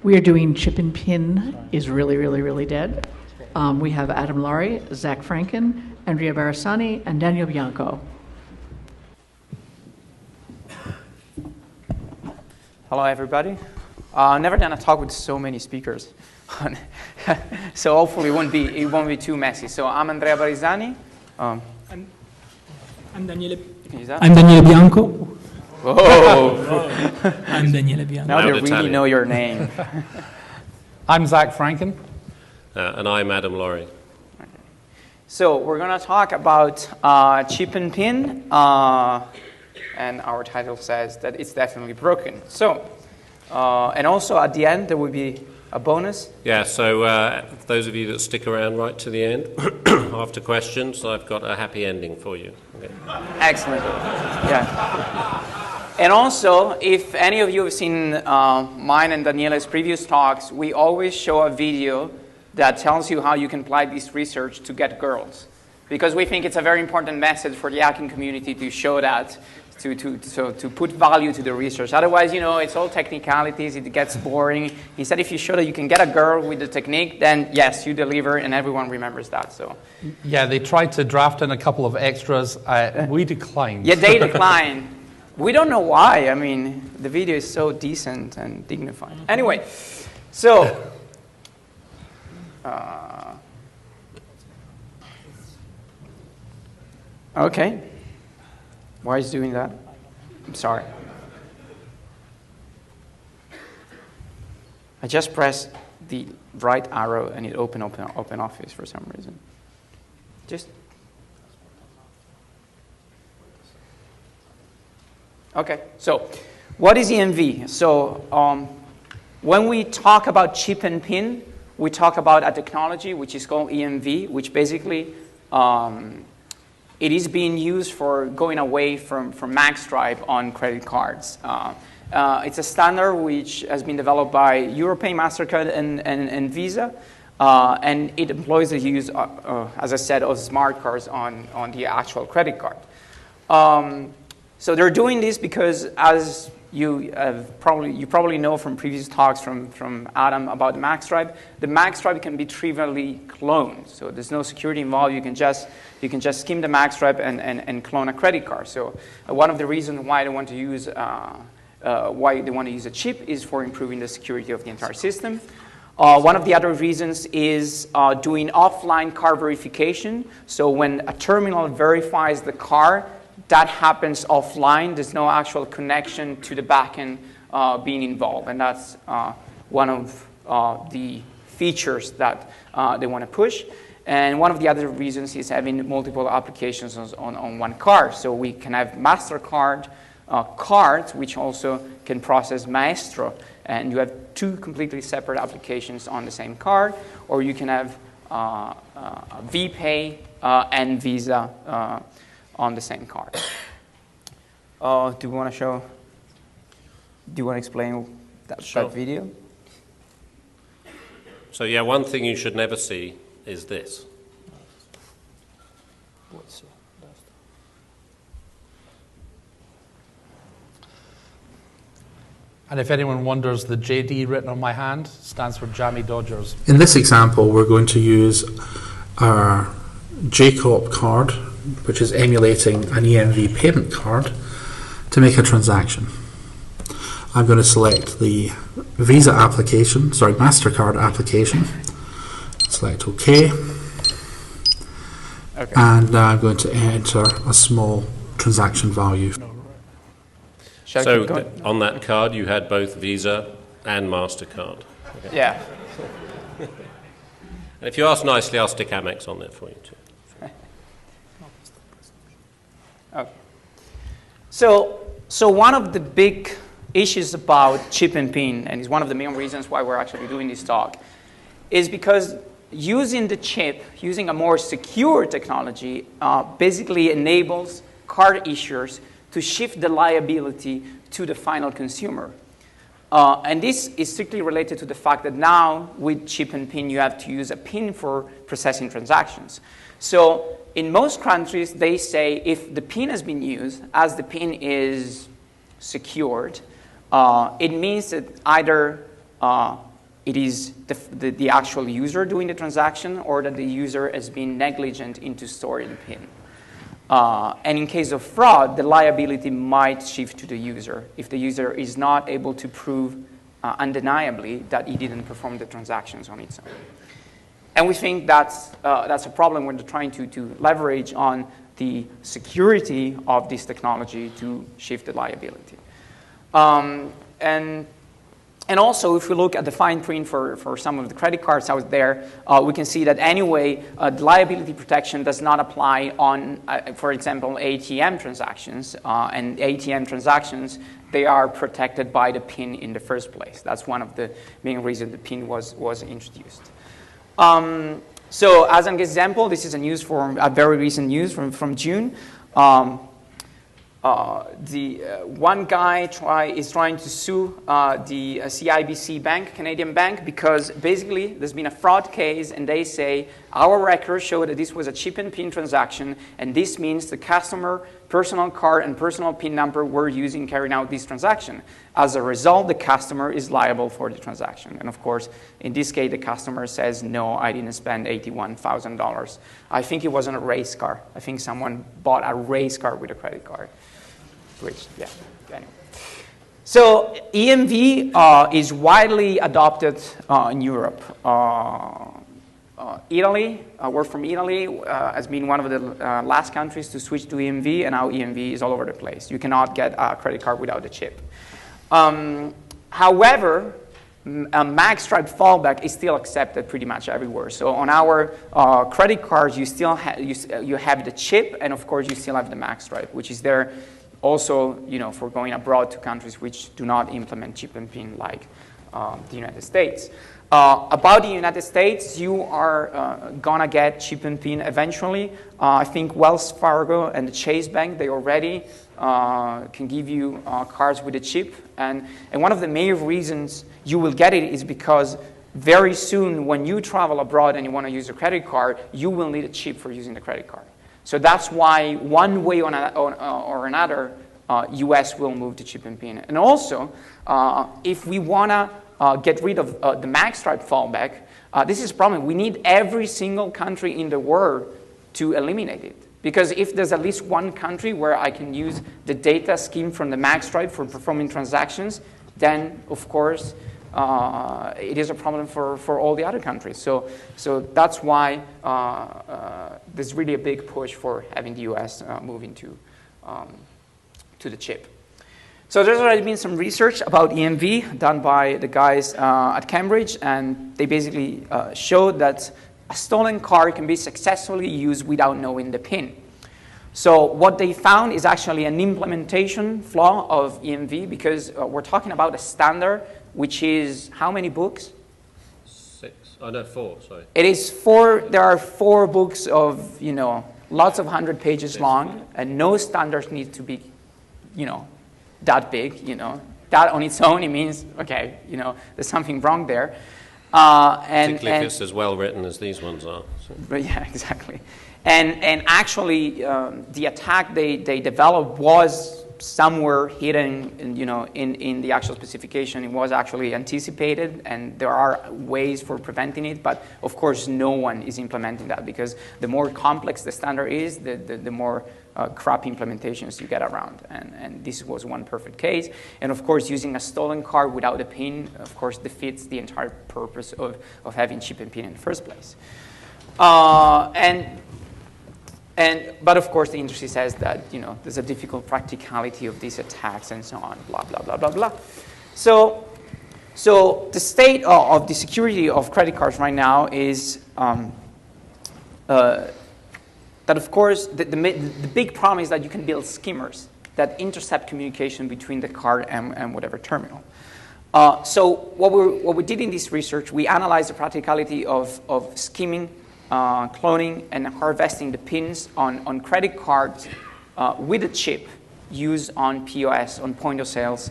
We are doing chip and pin is really, really, really dead. We have Adam Laurie, Zach Franken, Andrea Barasani, and Daniel Bianco. Hello, everybody. Never done a talk with so many speakers, so hopefully it won't be too messy. So I'm Andrea Barisani. I'm Daniele. I'm Daniele Bianco. Whoa! I'm Daniele Bianco. Now they really know your name. I'm Zach Franken. And I'm Adam Laurie. Okay. So we're going to talk about chip and pin, and our title says that it's definitely broken. So, and also at the end there will be a bonus. Yeah, so those of you that stick around right to the end, after questions, I've got a happy ending for you. Okay. Excellent. Yeah. And also, if any of you have seen mine and Daniela's previous talks, we always show a video that tells you how you can apply this research to get girls. Because we think it's a very important message for the hacking community to show that, to put value to the research. Otherwise, you know, it's all technicalities, it gets boring. Instead, if you show that you can get a girl with the technique, then yes, you deliver and everyone remembers that. So. Yeah, they tried to draft in a couple of extras. We declined. Yeah, they declined. We don't know why. I mean, the video is so decent and dignified. Anyway, so okay. Why is doing that? I'm sorry. I just pressed the right arrow and it opened open Office for some reason. Just. Okay, so what is EMV? So when we talk about chip and pin, we talk about a technology which is called EMV, which basically it is being used for going away from magstripe on credit cards. It's a standard which has been developed by Europay, MasterCard, and Visa, and it employs the use, as I said, of smart cards on the actual credit card. So they're doing this because, as you probably know from previous talks from Adam about the magstripe can be trivially cloned. So there's no security involved. You can just skim the magstripe and clone a credit card. So one of the reasons why they want to use a chip is for improving the security of the entire system. One of the other reasons is doing offline card verification. So when a terminal verifies the card, that happens offline. There's no actual connection to the backend being involved. And that's one of the features that they want to push. And one of the other reasons is having multiple applications on one card. So we can have MasterCard cards, which also can process Maestro. And you have two completely separate applications on the same card. Or you can have VPay and Visa on the same card. Do you want to explain that video? So yeah, one thing you should never see is this. And if anyone wonders, the JD written on my hand stands for Jammy Dodgers. In this example, we're going to use our JCOP card, which is emulating an EMV payment card, to make a transaction. I'm going to select the Visa application, MasterCard application, select OK, and I'm going to enter a small transaction value. So on that card you had both Visa and MasterCard. Okay. Yeah. And if you ask nicely, I'll stick Amex on there for you too. Okay. So one of the big issues about chip and pin, and it's one of the main reasons why we're actually doing this talk, is because using the chip, using a more secure technology, basically enables card issuers to shift the liability to the final consumer. And this is strictly related to the fact that now with chip and pin, you have to use a pin for processing transactions. So in most countries, they say if the pin has been used, as the pin is secured, it means that either it is the actual user doing the transaction, or that the user has been negligent into storing the PIN. And in case of fraud, the liability might shift to the user if the user is not able to prove undeniably that he didn't perform the transactions on its own. And we think that's a problem when they're trying to leverage on the security of this technology to shift the liability. And also, if we look at the fine print for some of the credit cards out there, we can see that anyway, the liability protection does not apply on, for example, ATM transactions. And ATM transactions, they are protected by the PIN in the first place. That's one of the main reasons the PIN was introduced. So as an example, this is a very recent news from June. One guy is trying to sue the CIBC bank, Canadian bank, because basically there's been a fraud case and they say our records show that this was a chip and PIN transaction, and this means the customer personal card and personal PIN number were used in carrying out this transaction. As a result, the customer is liable for the transaction. And of course, in this case, the customer says, no, I didn't spend $81,000. I think it wasn't a race car. I think someone bought a race car with a credit card. Which, yeah, anyway. So EMV is widely adopted in Europe. Italy, we're from Italy, has been one of the last countries to switch to EMV, and now EMV is all over the place. You cannot get a credit card without the chip. However, a magstripe fallback is still accepted pretty much everywhere. So on our credit cards, you still you have the chip, and of course you still have the magstripe, which is there also, for going abroad to countries which do not implement chip and PIN like the United States. About the United States, you are gonna get chip and PIN eventually. I think Wells Fargo and the Chase Bank, they already can give you cards with a chip. And one of the main reasons you will get it is because very soon when you travel abroad and you want to use a credit card, you will need a chip for using the credit card. So that's why one way or another, US will move to chip and PIN. And also, if we want to get rid of the magstripe fallback, this is a problem. We need every single country in the world to eliminate it. Because if there's at least one country where I can use the data scheme from the magstripe for performing transactions, then, of course, it is a problem for all the other countries. So that's why there's really a big push for having the US move into to the chip. So there's already been some research about EMV done by the guys at Cambridge, and they basically showed that a stolen card can be successfully used without knowing the PIN. So what they found is actually an implementation flaw of EMV, because we're talking about a standard which is how many books? 6. Oh no, 4. Sorry. It is 4. There are 4 books of lots of 100 pages long, and no standards need to be that big. That on its own, it means okay, there's something wrong there. Particularly if it's as well written as these ones are. So. But yeah, exactly. And actually, the attack they developed was somewhere hidden, in the actual specification. It was actually anticipated, and there are ways for preventing it. But of course, no one is implementing that, because the more complex the standard is, the more crappy implementations you get around. And this was one perfect case. And of course, using a stolen card without a PIN, of course, defeats the entire purpose of having chip and PIN in the first place. But of course, the industry says that there's a difficult practicality of these attacks and so on, blah blah blah blah blah. So the state of the security of credit cards right now is that of course the big problem is that you can build skimmers that intercept communication between the card and whatever terminal. So what we did in this research, we analyzed the practicality of skimming, cloning, and harvesting the pins on credit cards with a chip used on POS, on point of sales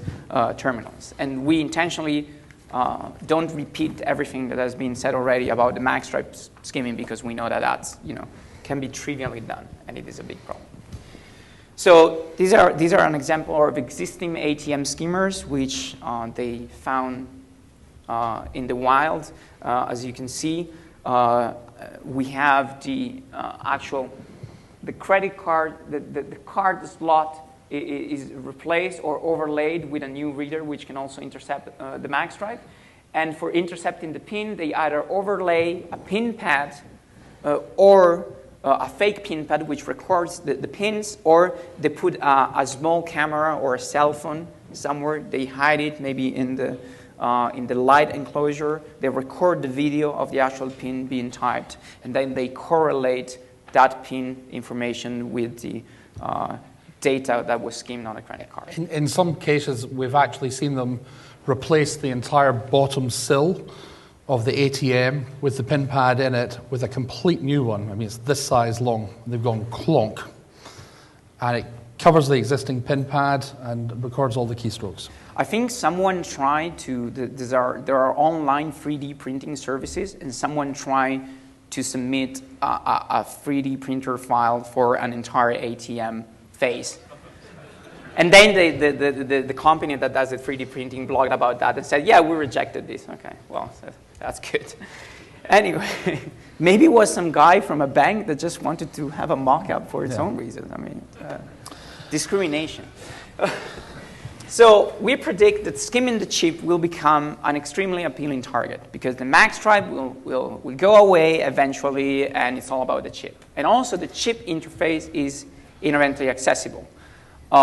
terminals. And we intentionally don't repeat everything that has been said already about the magstripe skimming, because we know that that's can be trivially done, and it is a big problem. So these are an example of existing ATM skimmers, which they found in the wild. As you can see, we have the the credit card, the card slot is replaced or overlaid with a new reader, which can also intercept the mag stripe. And for intercepting the pin, they either overlay a pin pad or a fake pin pad which records the pins, or they put a small camera or a cell phone somewhere. They hide it maybe in the light enclosure. They record the video of the actual pin being typed, and then they correlate that pin information with the data that was skimmed on a credit card. In some cases, we've actually seen them replace the entire bottom sill of the ATM with the pin pad in it with a complete new one. I mean, it's this size long. They've gone clonk. And it covers the existing pin pad and records all the keystrokes. I think someone tried to, there are online 3D printing services, and someone tried to submit a 3D printer file for an entire ATM face. And then the company that does the 3D printing blogged about that and said, yeah, we rejected this. Okay, well, that's good. Anyway, maybe it was some guy from a bank that just wanted to have a mock-up for its own reasons. I mean, discrimination. So we predict that skimming the chip will become an extremely appealing target because the mag stripe will go away eventually, and it's all about the chip. And also the chip interface is inherently accessible. Do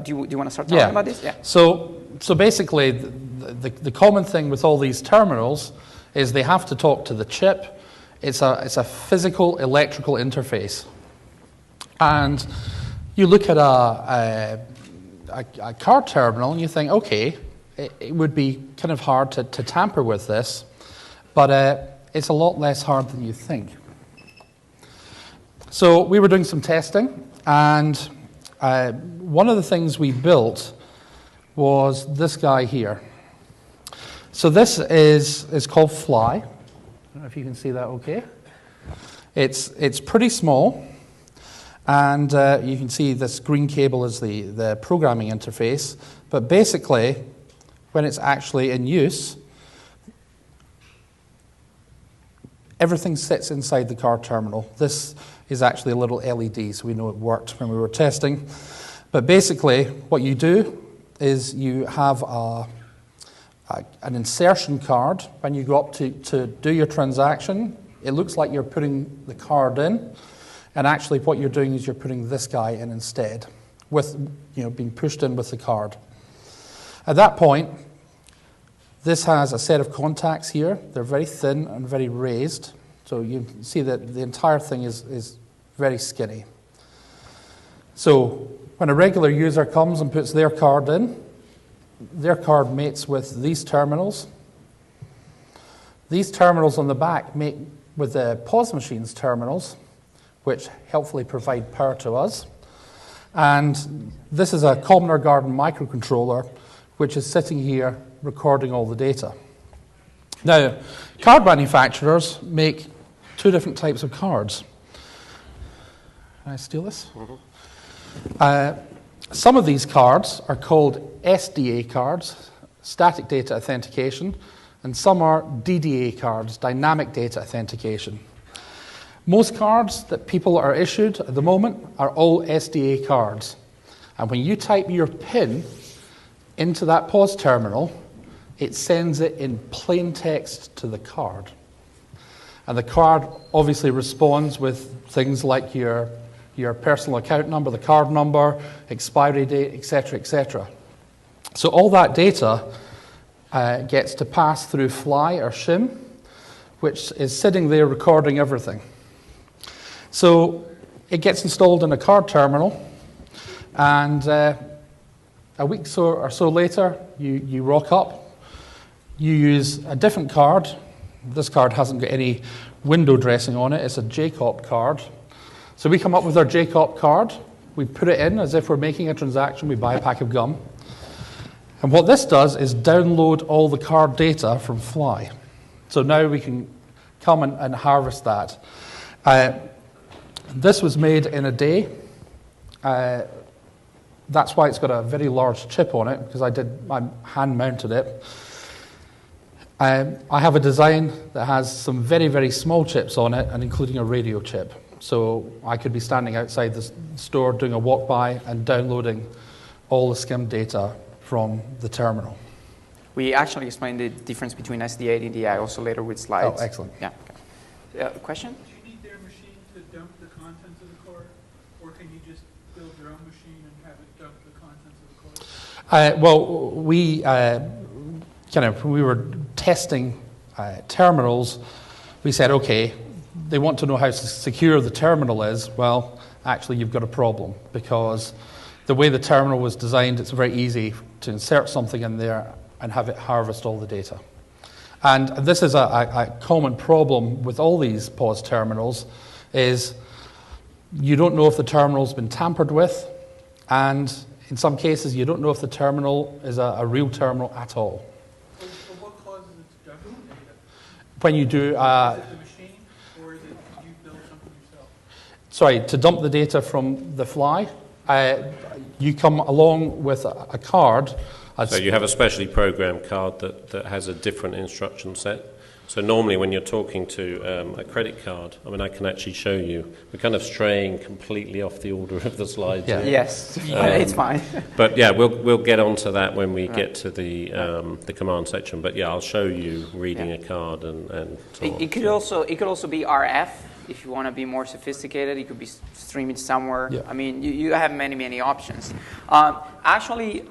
you want to start talking about this? Yeah. So basically, the common thing with all these terminals is they have to talk to the chip. It's a physical electrical interface, and you look at a card terminal and you think, okay, it would be kind of hard to tamper with this, but it's a lot less hard than you think. So we were doing some testing, and one of the things we built was this guy here. So this is called Fly. I don't know if you can see that okay. It's pretty small, and you can see this green cable is the programming interface. But basically, when it's actually in use, everything sits inside the card terminal. This is actually a little LED, so we know it worked when we were testing. But basically, what you do is you have an insertion card. When you go up to do your transaction, it looks like you're putting the card in, and actually what you're doing is you're putting this guy in instead, with being pushed in with the card. At that point, this has a set of contacts here. They're very thin and very raised. So you can see that the entire thing is very skinny. So when a regular user comes and puts their card in, their card mates with these terminals. These terminals on the back mate with the POS machines terminals, which helpfully provide power to us. And this is a Commoner Garden microcontroller, which is sitting here recording all the data. Now, card manufacturers make two different types of cards. Can I steal this? Mm-hmm. Some of these cards are called SDA cards, static data authentication, and some are DDA cards, dynamic data authentication. Most cards that people are issued at the moment are all SDA cards. And when you type your PIN into that POS terminal, it sends it in plain text to the card. And the card obviously responds with things like your personal account number, the card number, expiry date, etc., etc. So all that data gets to pass through Fly or Shim, which is sitting there recording everything. So it gets installed in a card terminal, and a week or so later, you rock up. You use a different card. This card hasn't got any window dressing on it. It's a JCOP card. So we come up with our JCOP card. We put it in as if we're making a transaction. We buy a pack of gum. And what this does is download all the card data from Fly. So now we can come and harvest that. This was made in a day. That's why it's got a very large chip on it, because I hand mounted it. I have a design that has some very, very small chips on it, and including a radio chip. So I could be standing outside the store doing a walk by and downloading all the skim data from the terminal. We actually explained the difference between SDA and EDI also later with slides. Oh, excellent. Yeah. Okay. Question? Do you need their machine to dump the contents of the card, or can you just build your own machine and have it dump the contents of the card? Well, when we were testing terminals, we said, okay, they want to know how secure the terminal is. Well, actually, you've got a problem, because the way the terminal was designed, it's very easy to insert something in there and have it harvest all the data. And this is a common problem with all these POS terminals, is you don't know if the terminal's been tampered with, and in some cases you don't know if the terminal is a real terminal at all. So what causes it to dump the data? When you do... Is it the machine, or is it you build something yourself? Sorry, to dump the data from the fly, you come along with a card. So you have a specially programmed card that has a different instruction set. So normally when you're talking to a credit card, I mean, I can actually show you. We're kind of straying completely off the order of the slides. Yeah. Here. Yes, it's fine. But yeah, we'll get onto that when we get to the command section. But yeah, I'll show you reading a card and so on. It could also be RF. If you want to be more sophisticated, it could be streaming somewhere. Yeah. I mean, you have many options. Actually,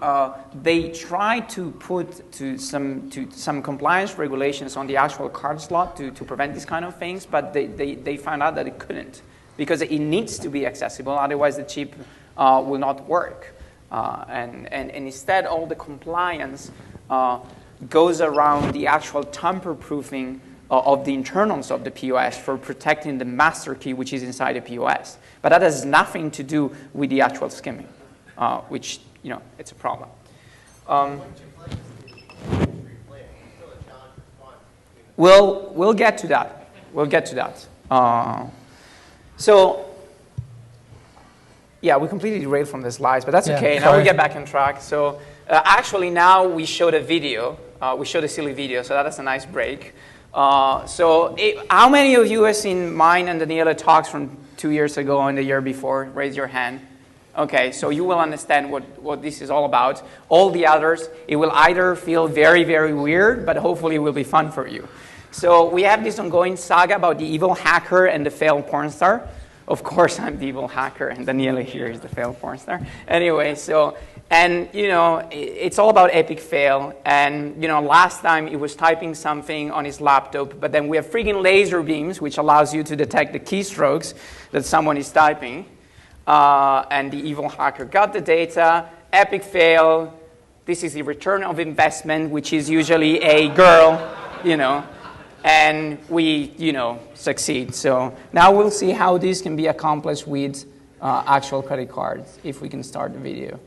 they try to put some compliance regulations on the actual card slot to prevent these kind of things, but they found out that it couldn't, because it needs to be accessible. Otherwise, the chip will not work. And instead, all the compliance goes around the actual tamper-proofing of the internals of the POS for protecting the master key, which is inside the POS. But that has nothing to do with the actual skimming, which, it's a problem. We'll get to that. We'll get to that. So, yeah, we completely derailed from the slides, but that's okay. Now we get back on track. So, actually, now we showed a video. We showed a silly video, so that's a nice break. How many of you have seen mine and Daniela talks from 2 years ago and the year before? Raise your hand. Okay, so you will understand what this is all about. All the others, it will either feel very, very weird, but hopefully it will be fun for you. So we have this ongoing saga about the evil hacker and the failed porn star. Of course, I'm the evil hacker, and Daniela here is the failed porn star. Anyway, and, it's all about epic fail. And, last time it was typing something on his laptop, but then we have freaking laser beams, which allows you to detect the keystrokes that someone is typing. And the evil hacker got the data. Epic fail. This is the return of investment, which is usually a girl, and we, succeed. So now we'll see how this can be accomplished with actual credit cards, if we can start the video.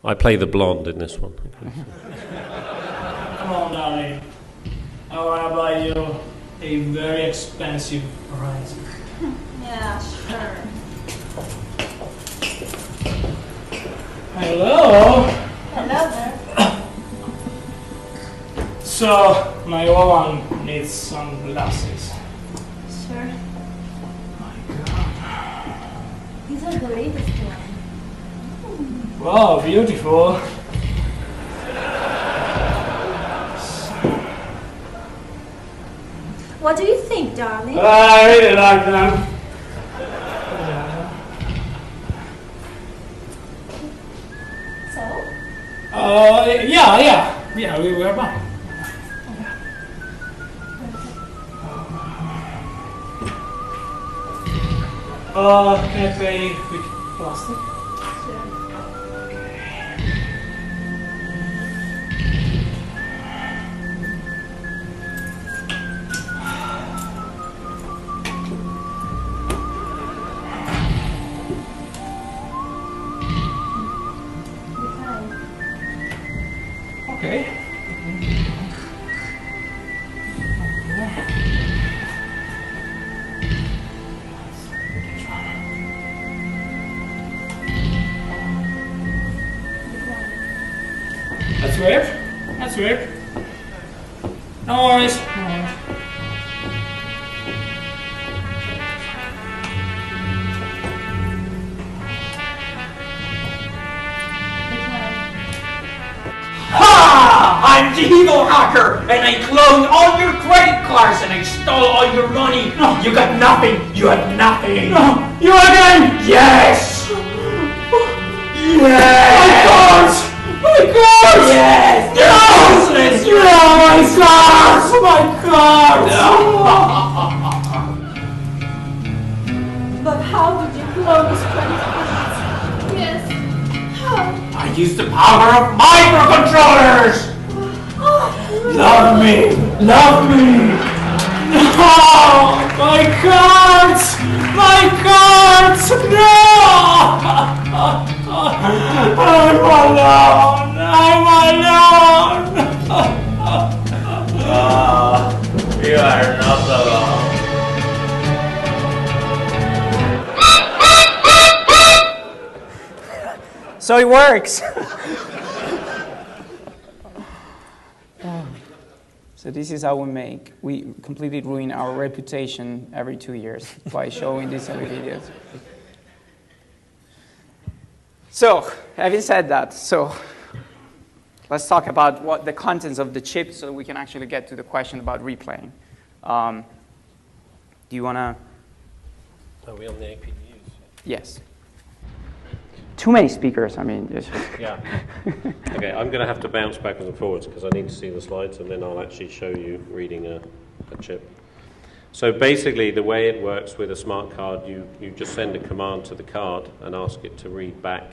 I play the blonde in this one. Come on, darling. I want to buy you a very expensive Horizon. Yeah, sure. Hello. Hello there. So, my old one needs some glasses. Sure. My God. These are the latest ones. Wow, beautiful. What do you think, darling? I really like them. So? Yeah, we were fine. Can I pay with plastic? Okay. That's weird. That's weird. No worries. Ha! I'm the evil hacker, and I cloned all your credit cards and I stole all your money. No. You got nothing. You had nothing. No. You again? Yes. Yes. My cards. My cards. Yes. Yes. No. No. My cards. No. But how did you clone his credit cards? Yes. How? I used the power of microcontrollers. Love me! Love me! No! My cards! My cards! No! I'm alone! I'm alone! You are not alone. So it works. So this is how we completely ruin our reputation every 2 years by showing these silly videos. So, having said that, so let's talk about what the contents of the chip so we can actually get to the question about replaying. Do you want to? Are we on the APUs? Yes. Too many speakers, I mean. Yeah. Okay, I'm going to have to bounce backwards and forwards because I need to see the slides, and then I'll actually show you reading a chip. So basically, the way it works with a smart card, you just send a command to the card and ask it to read back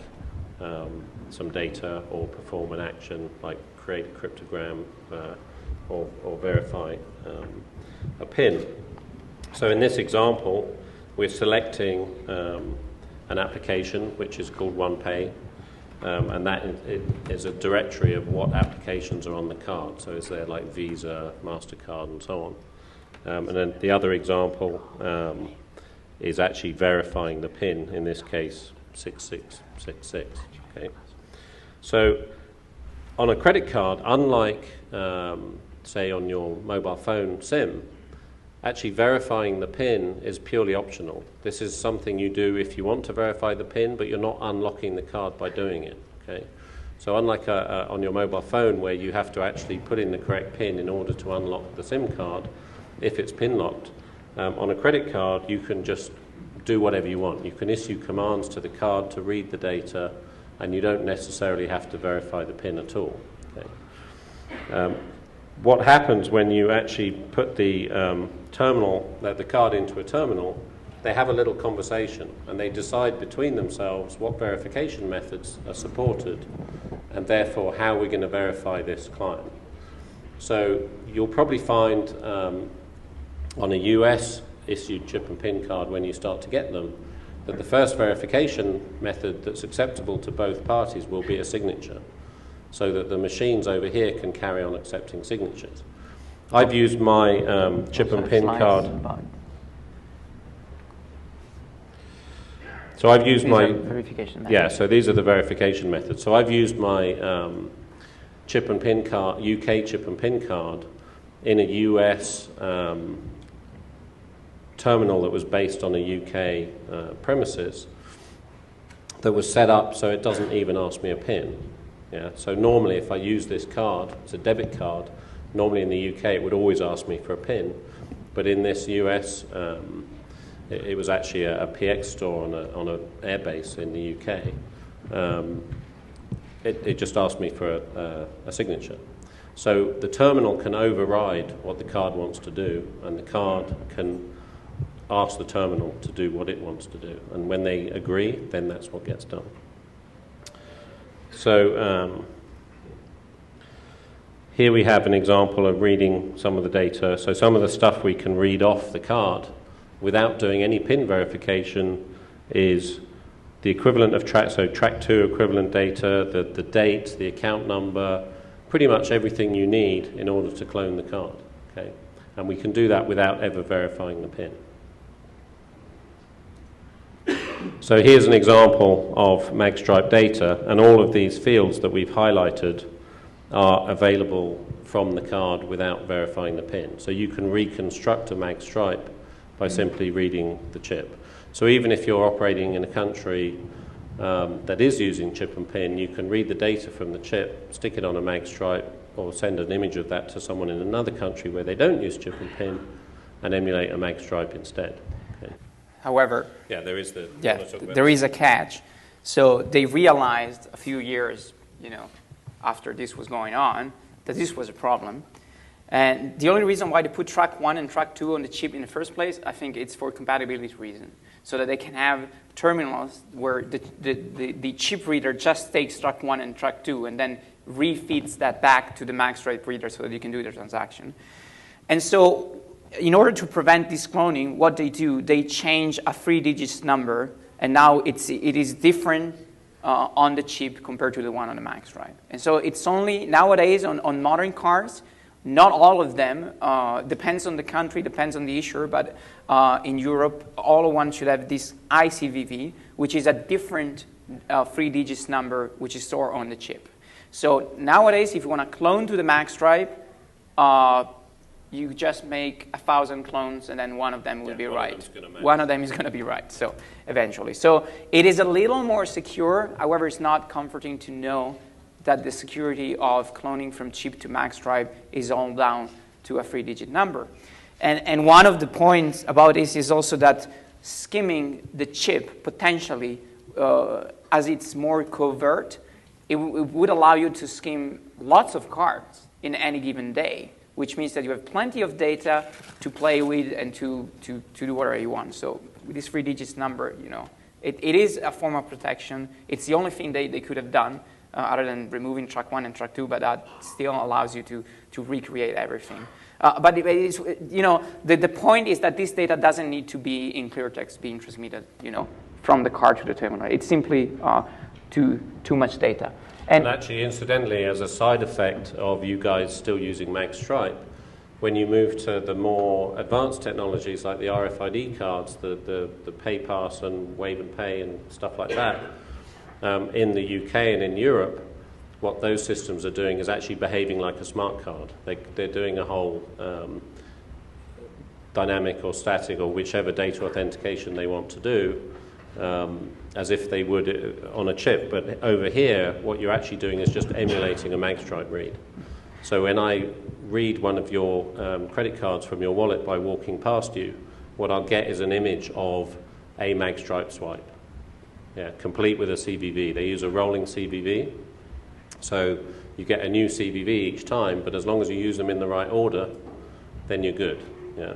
some data or perform an action like create a cryptogram or verify a PIN. So in this example, we're selecting an application which is called OnePay, and that is a directory of what applications are on the card. So it's there like Visa, MasterCard, and so on. And then the other example is actually verifying the PIN, in this case 6666. Okay. So on a credit card, unlike say on your mobile phone SIM, actually verifying the PIN is purely optional. This is something you do if you want to verify the PIN, but you're not unlocking the card by doing it. Okay? So unlike on your mobile phone where you have to actually put in the correct PIN in order to unlock the SIM card, if it's PIN locked, on a credit card you can just do whatever you want. You can issue commands to the card to read the data, and you don't necessarily have to verify the PIN at all. Okay? What happens when you actually put the the card into a terminal, they have a little conversation and they decide between themselves what verification methods are supported and therefore how we're going to verify this client. So you'll probably find on a US issued chip and PIN card when you start to get them that the first verification method that's acceptable to both parties will be a signature, so that the machines over here can carry on accepting signatures. I've used my chip and PIN card. So I've used my verification methods. Yeah. So these are the verification methods. So I've used my chip and PIN card, UK chip and PIN card, in a US terminal that was based on a UK premises that was set up so it doesn't even ask me a PIN. Yeah, so normally if I use this card, it's a debit card, normally in the UK it would always ask me for a PIN, but in this US it was actually a PX store on an airbase in the UK. It just asked me for a signature. So the terminal can override what the card wants to do, and the card can ask the terminal to do what it wants to do, and when they agree, then that's what gets done. So here we have an example of reading some of the data. So some of the stuff we can read off the card without doing any PIN verification is the equivalent of track 2 equivalent data, the date, the account number, pretty much everything you need in order to clone the card. Okay? And we can do that without ever verifying the PIN. So here's an example of magstripe data, and all of these fields that we've highlighted are available from the card without verifying the PIN. So you can reconstruct a mag stripe by simply reading the chip. So even if you're operating in a country that is using chip and PIN, you can read the data from the chip, stick it on a mag stripe, or send an image of that to someone in another country where they don't use chip and PIN, and emulate a mag stripe instead. Okay. However, Yeah, there is the. yeah, there is a catch. So they realized a few years, after this was going on, that this was a problem. And the only reason why they put track 1 and track 2 on the chip in the first place, I think it's for compatibility reason, so that they can have terminals where the chip reader just takes track 1 and track 2 and then refeeds that back to the mag stripe reader so that you can do the transaction. And so in order to prevent this cloning, what they do, they change a 3-digit number, and now it is different on the chip compared to the one on the mag stripe. And so it's only nowadays on modern cars, not all of them, depends on the country, depends on the issuer, but in Europe, all one should have this ICVV, which is a different 3-digit number which is stored on the chip. So nowadays, if you want to clone to the mag stripe, you just make 1,000 clones, and then one of them will be right. One of them is going to be right, so eventually. So it is a little more secure. However, it's not comforting to know that the security of cloning from chip to mag stripe is all down to a 3-digit number. And one of the points about this is also that skimming the chip potentially, as it's more covert, it would allow you to skim lots of cards in any given day, which means that you have plenty of data to play with and to do whatever you want. So with this 3-digit number, it is a form of protection. It's the only thing they could have done other than removing track 1 and track 2, but that still allows you to recreate everything. But the point is that this data doesn't need to be in clear text being transmitted, from the card to the terminal. It's simply too much data. And actually, incidentally, as a side effect of you guys still using mag stripe, when you move to the more advanced technologies like the RFID cards, the pay pass and wave and pay and stuff like that, in the UK and in Europe, what those systems are doing is actually behaving like a smart card. They're doing a whole dynamic or static or whichever data authentication they want to do, as if they would on a chip. But over here, what you're actually doing is just emulating a mag stripe read. So when I read one of your credit cards from your wallet by walking past you, what I'll get is an image of a mag stripe swipe, complete with a CVV. They use a rolling CVV. So you get a new CVV each time, but as long as you use them in the right order, then you're good. Yeah.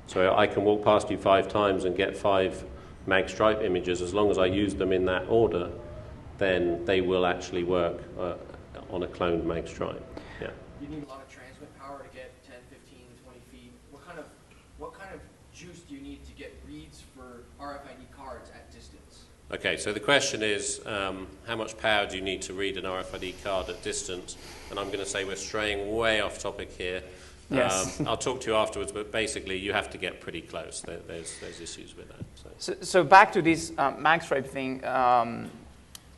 So I can walk past you 5 times and get 5 mag stripe images. As long as I use them in that order, then they will actually work on a cloned mag stripe. Yeah. You need a lot of transmit power to get 10, 15, 20 feet. What kind of juice do you need to get reads for RFID cards at distance? Okay, so the question is, how much power do you need to read an RFID card at distance? And I'm going to say we're straying way off topic here. Yes. I'll talk to you afterwards, but basically you have to get pretty close. There's issues with that. So back to this mag stripe thing.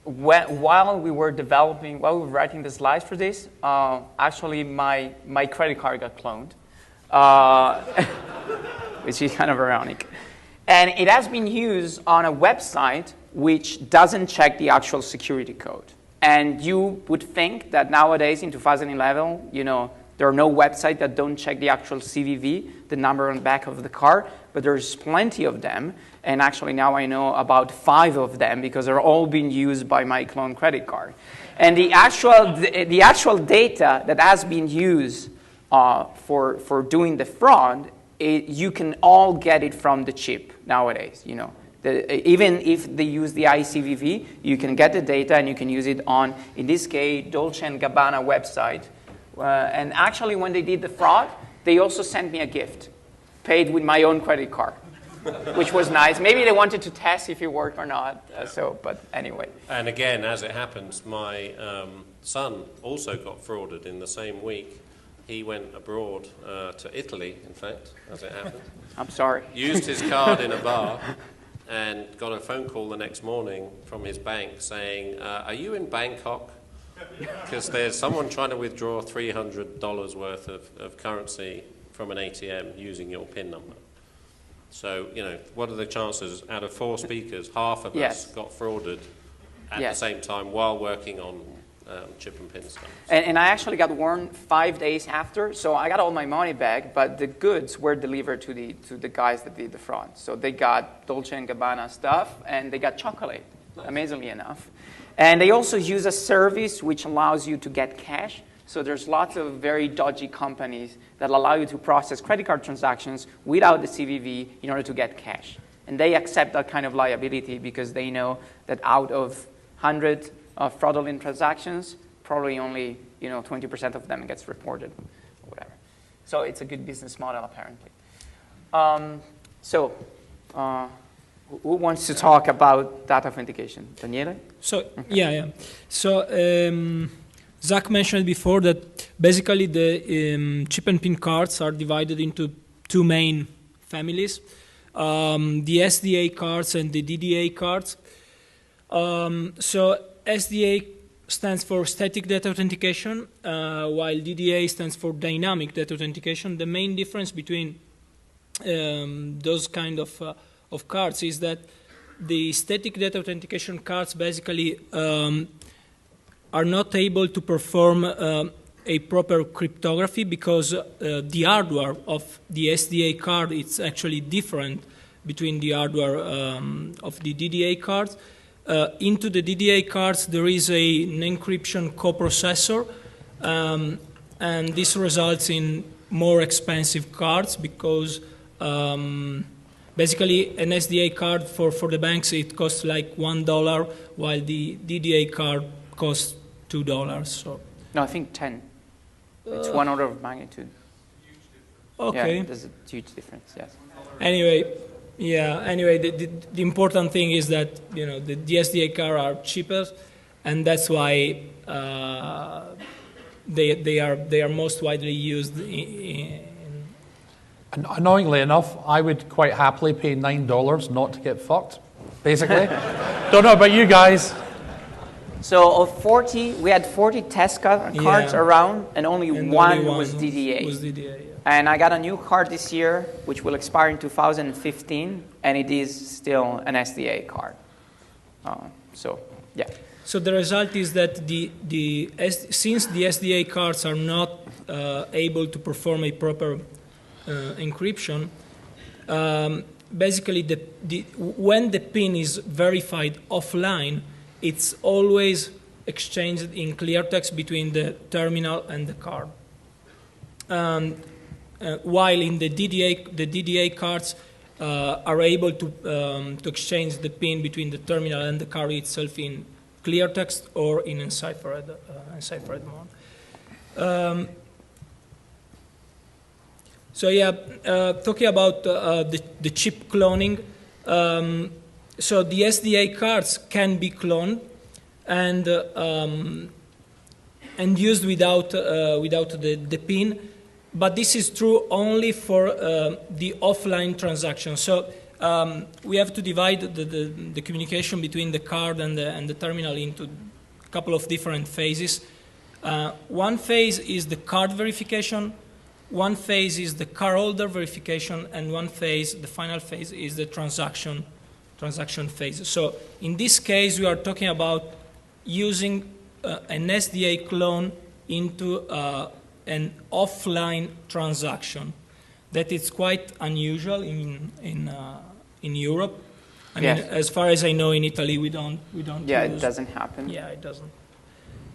While we were writing the slides for this, actually my credit card got cloned, which is kind of ironic. And it has been used on a website which doesn't check the actual security code. And you would think that nowadays in 2011, there are no websites that don't check the actual CVV, the number on the back of the card, but there's plenty of them. And actually now I know about 5 of them because they're all being used by my clone credit card. And the actual data that has been used for doing the fraud, you can all get it from the chip nowadays. Even if they use the ICVV, you can get the data and you can use it on, in this case, Dolce & Gabbana website. And actually, when they did the fraud, they also sent me a gift, paid with my own credit card, which was nice. Maybe they wanted to test if it worked or not. But anyway. And again, as it happens, my son also got frauded in the same week. He went abroad to Italy, in fact, as it happened. I'm sorry. Used his card in a bar and got a phone call the next morning from his bank saying, are you in Bangkok? Because there's someone trying to withdraw $300 worth of currency from an ATM using your PIN number. So, you know, what are the chances out of 4 speakers, half of Yes. us got frauded at Yes. the same time while working on chip and pin stuff? And I actually got warned 5 days after, so I got all my money back, but the goods were delivered to the guys that did the fraud. So they got Dolce & Gabbana stuff, and they got chocolate, amazingly enough. And they also use a service which allows you to get cash. So there's lots of very dodgy companies that allow you to process credit card transactions without the CVV in order to get cash. And they accept that kind of liability because they know that out of 100 fraudulent transactions, probably only 20% of them gets reported, or whatever. So it's a good business model, apparently. Who wants to talk about data authentication? Daniele? So yeah. So Zach mentioned before that basically the chip and pin cards are divided into 2 main families: the SDA cards and the DDA cards. So SDA stands for static data authentication, while DDA stands for dynamic data authentication. The main difference between those kind of cards is that the static data authentication cards basically are not able to perform a proper cryptography because the hardware of the SDA card is actually different between the hardware of the DDA cards. Into the DDA cards there is an encryption coprocessor, and this results in more expensive cards because basically an SDA card for the banks, it costs like $1, while the DDA card costs $2. So No, I think 10. It's 1 order of magnitude. okay. Yeah, there's a huge difference, yes. Anyway, the important thing is that the SDA cards are cheaper, and that's why they are most widely used. Annoyingly enough, I would quite happily pay $9 not to get fucked, basically. Don't know about you guys. So of 40, we had 40 test cards Yeah. around, and only one was was DDA. DDA, yeah. And I got a new card this year, which will expire in 2015, and it is still an SDA card. Yeah. So the result is that since the SDA cards are not able to perform a proper encryption, basically when the PIN is verified offline, it's always exchanged in clear text between the terminal and the card. While in the DDA cards are able to exchange the PIN between the terminal and the card itself in clear text or in enciphered mode. Talking about the chip cloning. So the SDA cards can be cloned and used without the PIN, but this is true only for the offline transaction. So we have to divide the communication between the card and the terminal into a couple of different phases. One phase is the card verification, one phase is the cardholder verification, and one phase, the final phase, is the transaction phase. So in this case, we are talking about using an SDA clone into an offline transaction. That is quite unusual in Europe. I mean, as far as I know, in Italy we don't. Yeah, it doesn't happen. Yeah, it doesn't.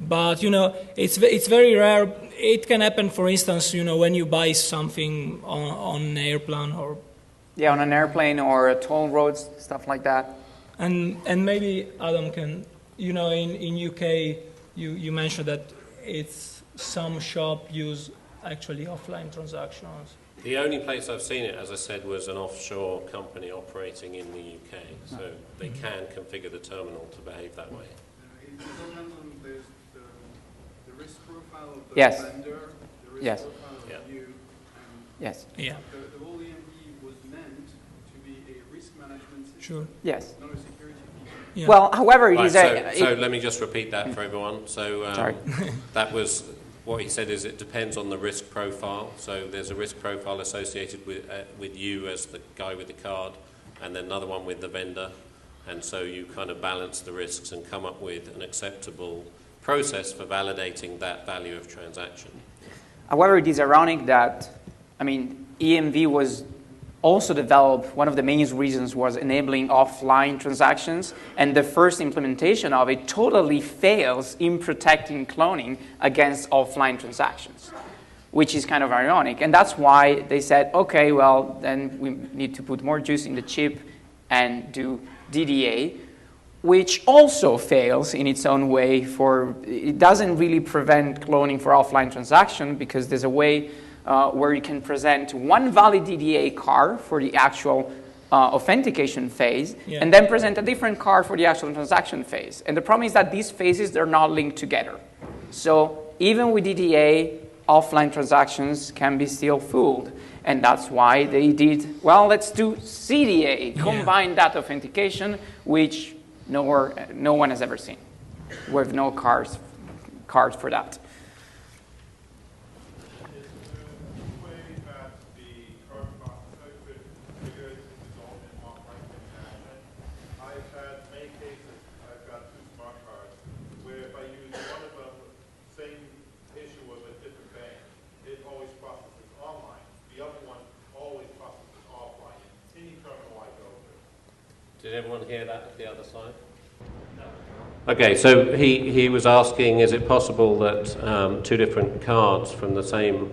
But it's very rare. It can happen, for instance, when you buy something on an airplane or. Yeah, on an airplane or toll roads, stuff like that. And maybe Adam can, in UK, you mentioned that it's some shop use actually offline transactions. The only place I've seen it, as I said, was an offshore company operating in the UK. So they can configure the terminal to behave that way. It depends on the risk profile of the Yes. vendor, the risk Yes. profile of Yeah. you, and Yes. Yeah. the whole EMV was meant to be a risk management system, Sure. Yes. not a security feature. Yeah. Well, however, it Right, is a... so let me just repeat that for everyone. So Sorry. that was what he said is it depends on the risk profile. So there's a risk profile associated with you as the guy with the card, and then another one with the vendor. And so you kind of balance the risks and come up with an acceptable process for validating that value of transaction. However, it is ironic that, I mean, EMV was also developed, one of the main reasons was enabling offline transactions, and the first implementation of it totally fails in protecting cloning against offline transactions, which is kind of ironic. And that's why they said, okay, well, then we need to put more juice in the chip and do DDA, which also fails in its own way. It doesn't really prevent cloning for offline transaction, because there's a way where you can present one valid DDA card for the actual authentication phase, Yeah. and then present a different card for the actual transaction phase. And the problem is that these phases, they're not linked together. So even with DDA, offline transactions can be still fooled. And that's why they did, well, let's do CDA, combine that authentication, which no one has ever seen, with no cards for that. Did everyone hear that at the other side? Okay, so he was asking, is it possible that two different cards from the same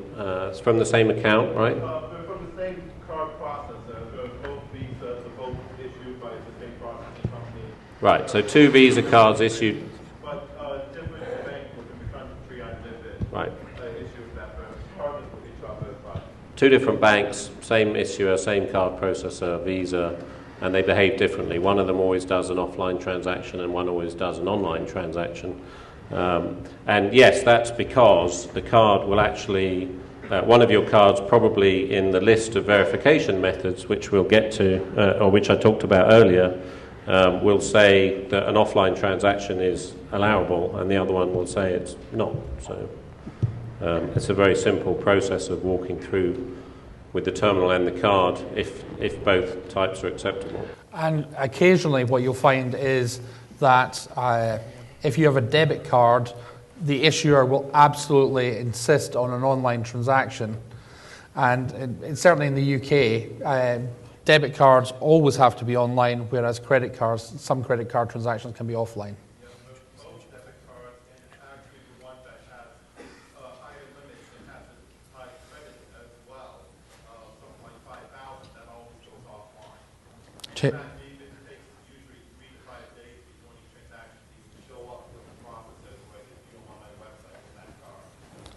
account, right? They're from the same card processor. Both Visa, both issued by the same processing company. Right, so two Visa cards issued. But different banks within the country I live in. Right. Issued that partners with each other. But Two different banks, same issuer, same card processor, Visa, and they behave differently. One of them always does an offline transaction and one always does an online transaction. And yes, that's because the card will actually, one of your cards probably in the list of verification methods, which we'll get to, or which I talked about earlier, will say that an offline transaction is allowable and the other one will say it's not. So it's a very simple process of walking through with the terminal and the card if both types are acceptable. And occasionally what you'll find is that if you have a debit card, the issuer will absolutely insist on an online transaction. And certainly in the UK, debit cards always have to be online, whereas credit cards, some credit card transactions can be offline.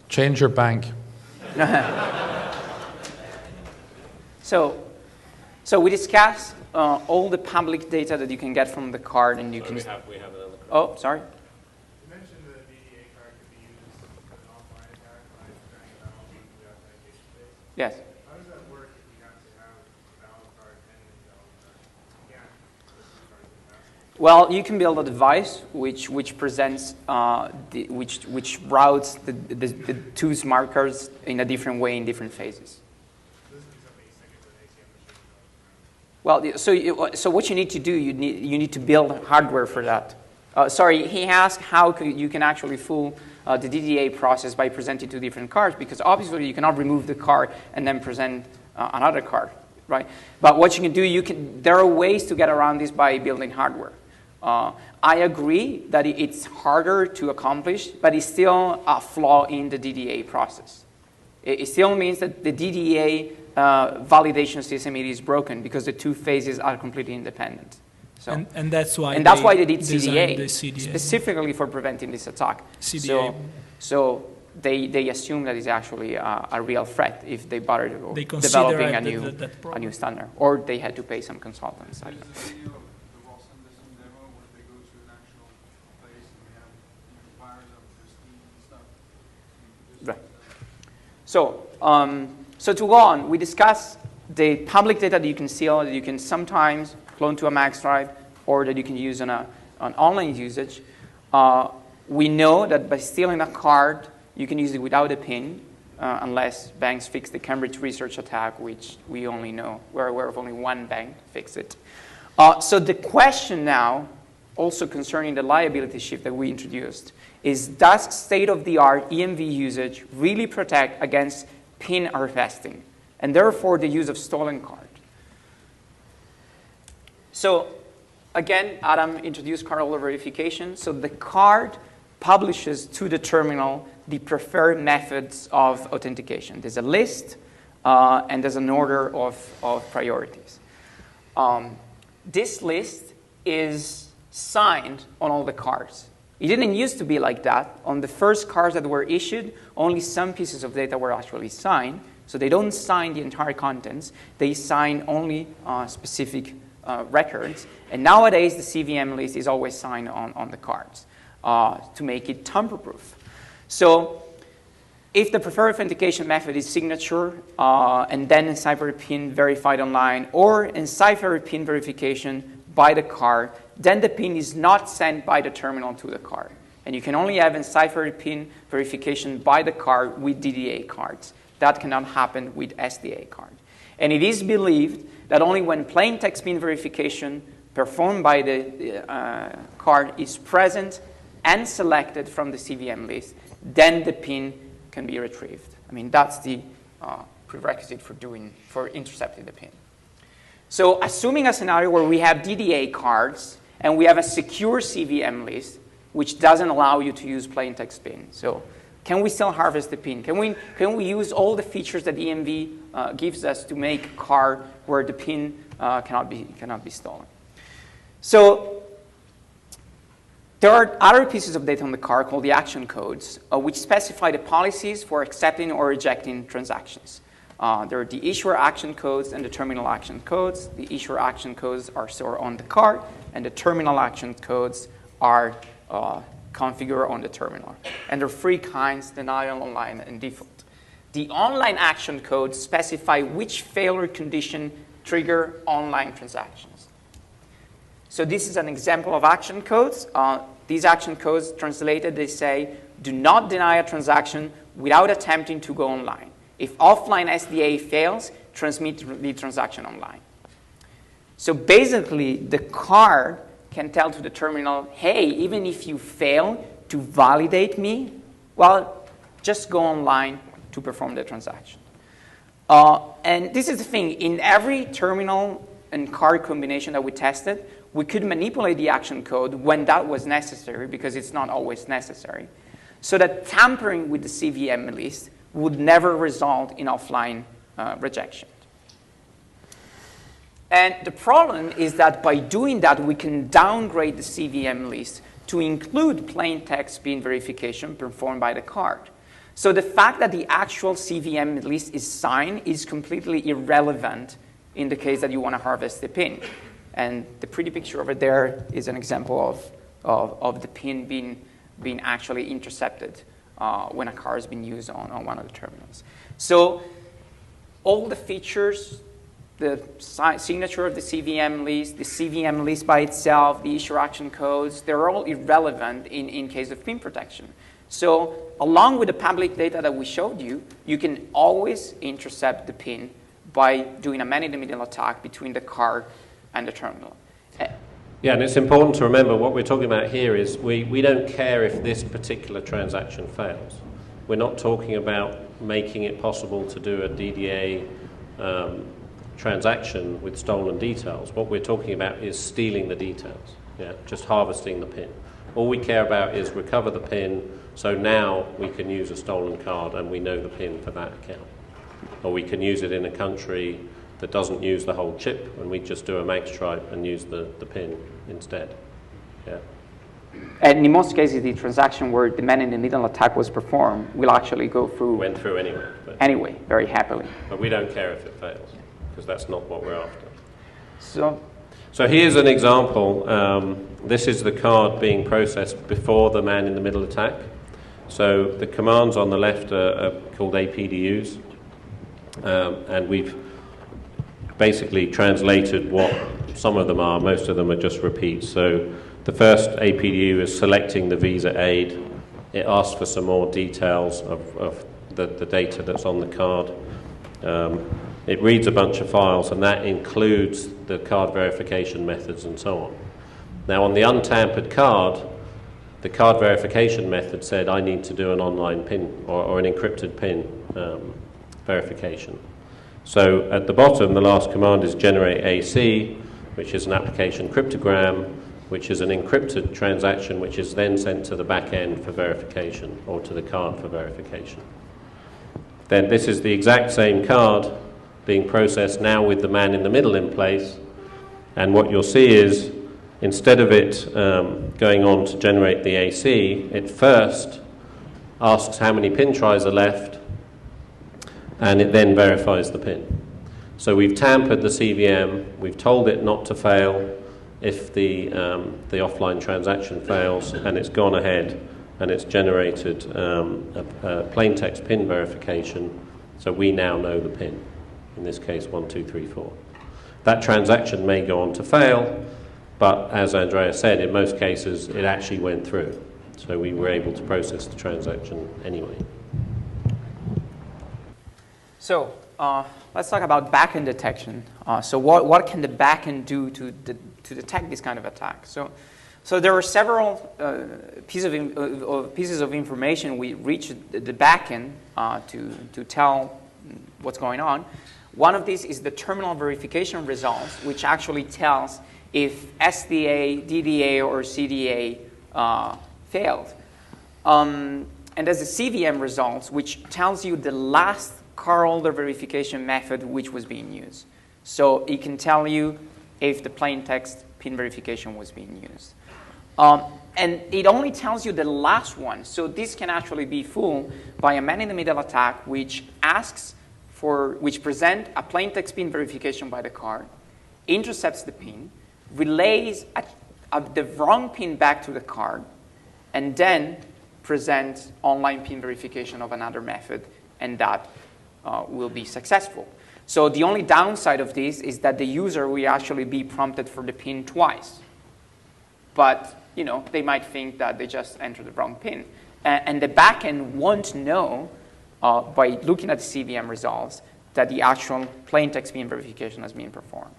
Change your bank. So we discussed all the public data that you can get from the card, and you can. We have another. Oh, sorry. you mentioned the DDA card could be used as an offline attack by trying to validate the authentication phase. Yes. How does that work if you have to have a valid card and an invalid card? You can't put two cards in that. Well, you can build a device which presents which routes the two smart cards in a different way in different phases. Well, so what you need to do, you need to build hardware for that. Sorry, he asked how you can actually fool the DDA process by presenting two different cards, because obviously you cannot remove the card and then present another card, right? But what you can do, there are ways to get around this by building hardware. I agree that it's harder to accomplish, but it's still a flaw in the DDA process. It still means that the DDA validation system is broken because the two phases are completely independent. So, and that's why they did designed CDA, the CDA specifically for preventing this attack. CDA. So they assume that it's actually a real threat if they bother consider developing a new standard, or they had to pay some consultants. There's a video of the Ross Anderson demo where they go to an actual place and they have wires up their steam and stuff. Right. So to go on, we discussed the public data that you can steal, that you can sometimes clone to a max drive, or that you can use on online usage, we know that by stealing a card, you can use it without a PIN, unless banks fix the Cambridge Research attack, which we only know. We're aware of only one bank fix it. So the question now, also concerning the liability shift that we introduced, is does state-of-the-art EMV usage really protect against PIN harvesting, and therefore the use of stolen card? So again, Adam introduced cardholder verification. So the card publishes to the terminal the preferred methods of authentication. There's a list, and there's an order of priorities. This list is signed on all the cards. It didn't used to be like that. On the first cards that were issued, only some pieces of data were actually signed. So they don't sign the entire contents. They sign only specific records. And nowadays, the CVM list is always signed on the cards to make it tamper-proof. So if the preferred authentication method is signature and then enciphered PIN verified online, or enciphered PIN verification by the card, then the PIN is not sent by the terminal to the card. And you can only have enciphered PIN verification by the card with DDA cards. That cannot happen with SDA card. And it is believed that only when plain text PIN verification performed by the card is present and selected from the CVM list, then the PIN can be retrieved. I mean, that's the prerequisite for intercepting the PIN. So assuming a scenario where we have DDA cards and we have a secure CVM list, which doesn't allow you to use plain text PIN. So can we still harvest the PIN? Can we use all the features that EMV gives us to make a card where the PIN cannot be stolen? So there are other pieces of data on the card called the action codes, which specify the policies for accepting or rejecting transactions. There are the issuer action codes and the terminal action codes. The issuer action codes are stored on the card, and the terminal action codes are configured on the terminal. And there are three kinds: denial, online, and default. The online action codes specify which failure condition trigger online transactions. So this is an example of action codes. These action codes, translated, they say, do not deny a transaction without attempting to go online. If offline SDA fails, transmit the transaction online. So basically, the card can tell to the terminal, hey, even if you fail to validate me, well, just go online to perform the transaction. And this is the thing. In every terminal and card combination that we tested, we could manipulate the action code when that was necessary, because it's not always necessary, so that tampering with the CVM list would never result in offline rejection. And the problem is that by doing that, we can downgrade the CVM list to include plain text PIN verification performed by the card. So the fact that the actual CVM list is signed is completely irrelevant in the case that you want to harvest the PIN. And the pretty picture over there is an example of the PIN being actually intercepted when a card has been used on one of the terminals. So all the features, the signature of the CVM list by itself, the issuer action codes, they're all irrelevant in case of PIN protection. So along with the public data that we showed you, you can always intercept the PIN by doing a man-in-the-middle attack between the card and the terminal. Yeah, and it's important to remember what we're talking about here is we don't care if this particular transaction fails. We're not talking about making it possible to do a DDA transaction with stolen details. What we're talking about is stealing the details, just harvesting the PIN. All we care about is recover the PIN, so now we can use a stolen card and we know the PIN for that account. Or we can use it in a country that doesn't use the whole chip, and we just do a max stripe and use the PIN instead. Yeah. And in most cases, the transaction where the man-in-the-middle attack was performed will actually go through. Went through anyway. Anyway, very happily. But we don't care if it fails, because that's not what we're after. So here's an example. This is the card being processed before the man-in-the-middle attack. So the commands on the left are called APDUs, and we've basically translated what some of them are. Most of them are just repeats. So the first APDU is selecting the visa aid. It asks for some more details of the data that's on the card. It reads a bunch of files, and that includes the card verification methods and so on. Now, on the untampered card, the card verification method said I need to do an online PIN or an encrypted PIN verification. So at the bottom, the last command is generate AC, which is an application cryptogram, which is an encrypted transaction, which is then sent to the back end for verification, or to the card for verification. Then this is the exact same card being processed now with the man in the middle in place. And what you'll see is, instead of it going on to generate the AC, it first asks how many PIN tries are left, and it then verifies the PIN. So we've tampered the CVM, we've told it not to fail if the offline transaction fails, and it's gone ahead and it's generated a plain text PIN verification, so we now know the PIN, in this case 1234. That transaction may go on to fail, but as Andrea said, in most cases it actually went through, so we were able to process the transaction anyway. So let's talk about backend detection. So what can the backend do to detect this kind of attack? So there are several pieces of information we reach the backend to tell what's going on. One of these is the terminal verification results, which actually tells if SDA, DDA, or CDA failed. And there's the CVM results, which tells you the last cardholder verification method which was being used. So it can tell you if the plain text PIN verification was being used. And it only tells you the last one. So this can actually be fooled by a man-in-the-middle attack which present a plain text PIN verification by the card, intercepts the PIN, relays the wrong PIN back to the card, and then presents online PIN verification of another method, and that will be successful. So the only downside of this is that the user will actually be prompted for the PIN twice. But they might think that they just entered the wrong PIN. And the backend won't know by looking at the CVM results that the actual plain text PIN verification has been performed.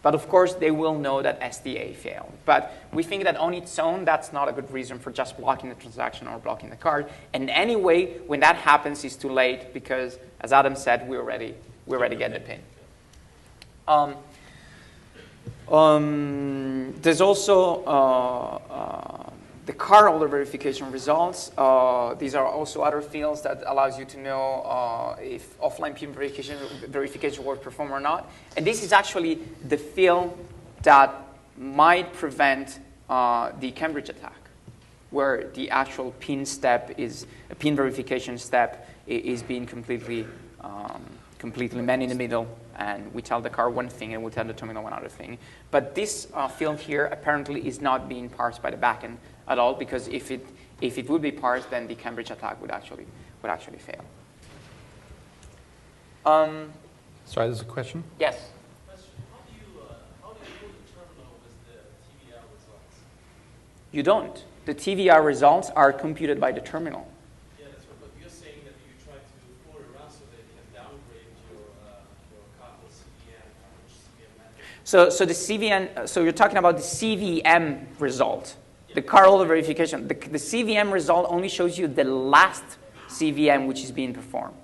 But of course, they will know that SDA failed. But we think that on its own, that's not a good reason for just blocking the transaction or blocking the card. And anyway, when that happens, it's too late because, as Adam said, we already get the PIN. There's also the cardholder verification results. These are also other fields that allows you to know if offline PIN verification was performed or not. And this is actually the field that might prevent the Cambridge attack, where the actual PIN verification step is being completely man in the middle, and we tell the card one thing and we tell the terminal one other thing. But this field here apparently is not being parsed by the backend at all, because if it would be parsed, then the Cambridge attack would actually fail. Sorry, there's a question? Yes. How do you put the terminal with the TVR results? You don't. The TVR results are computed by the terminal. Yeah, that's right. But you're saying that you try to pull it around so that you can downgrade your cardless CVM, which CVM method. So the CVM. So you're talking about the CVM result. The cardholder verification. The CVM result only shows you the last CVM which is being performed.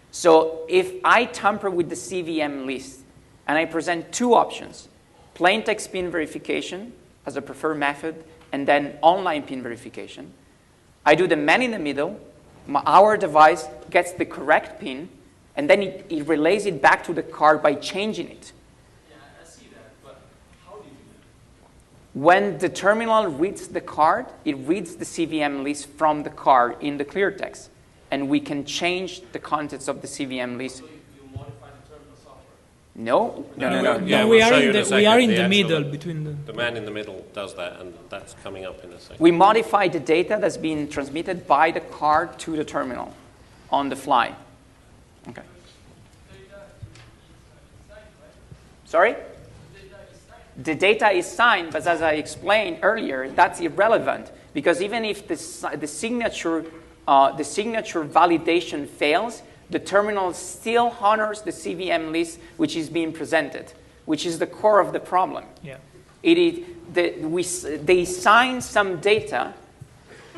So if I tamper with the CVM list and I present two options, plain text PIN verification as a preferred method, and then online PIN verification, I do the man in the middle, our device gets the correct PIN, and then it relays it back to the card by changing it. When the terminal reads the card, it reads the CVM list from the card in the clear text. And we can change the contents of the CVM list. So you modify the terminal software? No. Yeah, we are show in you in a the second. middle between The man in the middle does that, and that's coming up in a second. We modify the data that's being transmitted by the card to the terminal on the fly. Okay. Sorry? The data is signed, but as I explained earlier, that's irrelevant because even if the signature validation fails, the terminal still honors the CVM list which is being presented, which is the core of the problem. Yeah. They sign some data,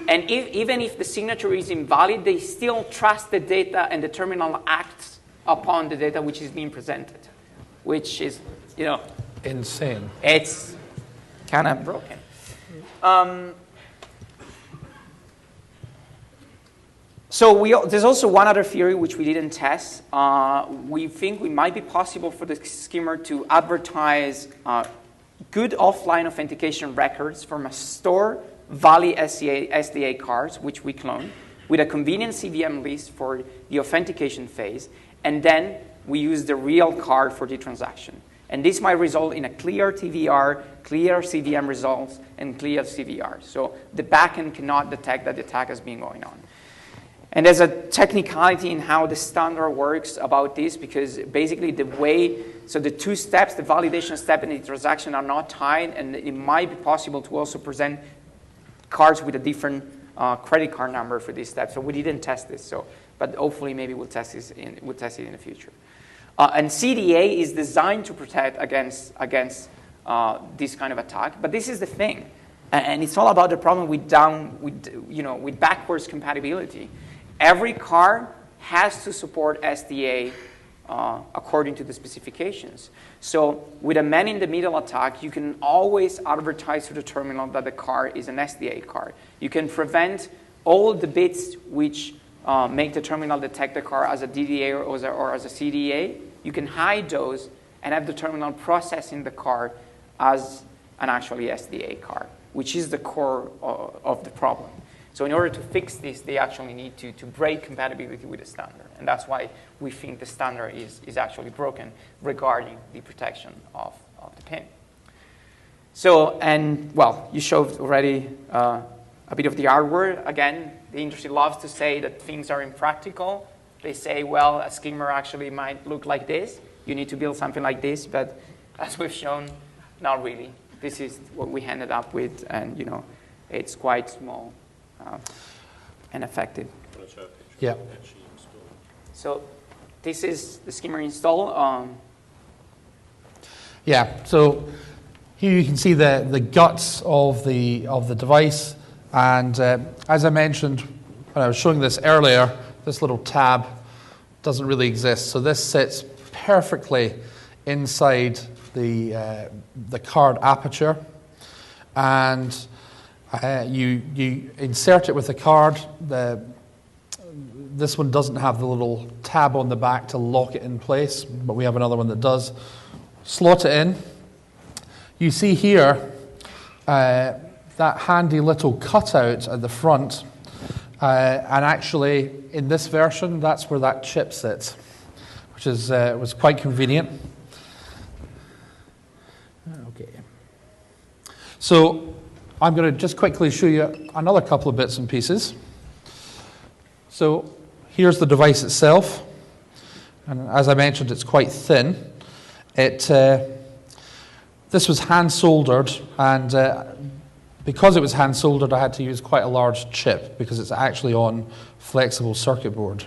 and even if the signature is invalid, they still trust the data, and the terminal acts upon the data which is being presented, which is, insane. It's kind of broken. So there's also one other theory which we didn't test. We think it might be possible for the skimmer to advertise good offline authentication records from a store Valley SDA cards, which we clone, with a convenient CVM list for the authentication phase, and then we use the real card for the transaction. And this might result in a clear TVR, clear CVM results, and clear CVR. So the backend cannot detect that the attack has been going on. And there's a technicality in how the standard works about this, because basically so the two steps, the validation step and the transaction, are not tied, and it might be possible to also present cards with a different credit card number for this step. So we didn't test this, but hopefully maybe we'll test it in the future. And CDA is designed to protect against this kind of attack, but this is the thing, and it's all about the problem with backwards compatibility. Every card has to support SDA according to the specifications. So with a man-in-the-middle attack, you can always advertise to the terminal that the card is an SDA card. You can prevent all the bits which make the terminal detect the card as a DDA or as a CDA. You can hide those and have the terminal processing the card as an actually SDA card, which is the core of the problem. So in order to fix this, they actually need to break compatibility with the standard. And that's why we think the standard is actually broken regarding the protection of the PIN. So, you showed already a bit of the hardware. Again, the industry loves to say that things are impractical. They say, well, a skimmer actually might look like this. You need to build something like this. But as we've shown, not really. This is what we ended up with. And, it's quite small. And effective. Yeah. So this is the skimmer install. Yeah. So here you can see the guts of the device, and as I mentioned when I was showing this earlier, this little tab doesn't really exist. So this sits perfectly inside the card aperture, and you insert it with the card. This one doesn't have the little tab on the back to lock it in place, but we have another one that does. Slot it in. You see here that handy little cutout at the front, and actually in this version, that's where that chip sits, which was quite convenient. Okay. So I'm going to just quickly show you another couple of bits and pieces. So here's the device itself, and as I mentioned, it's quite thin. This was hand soldered, and because it was hand soldered, I had to use quite a large chip because it's actually on flexible circuit board.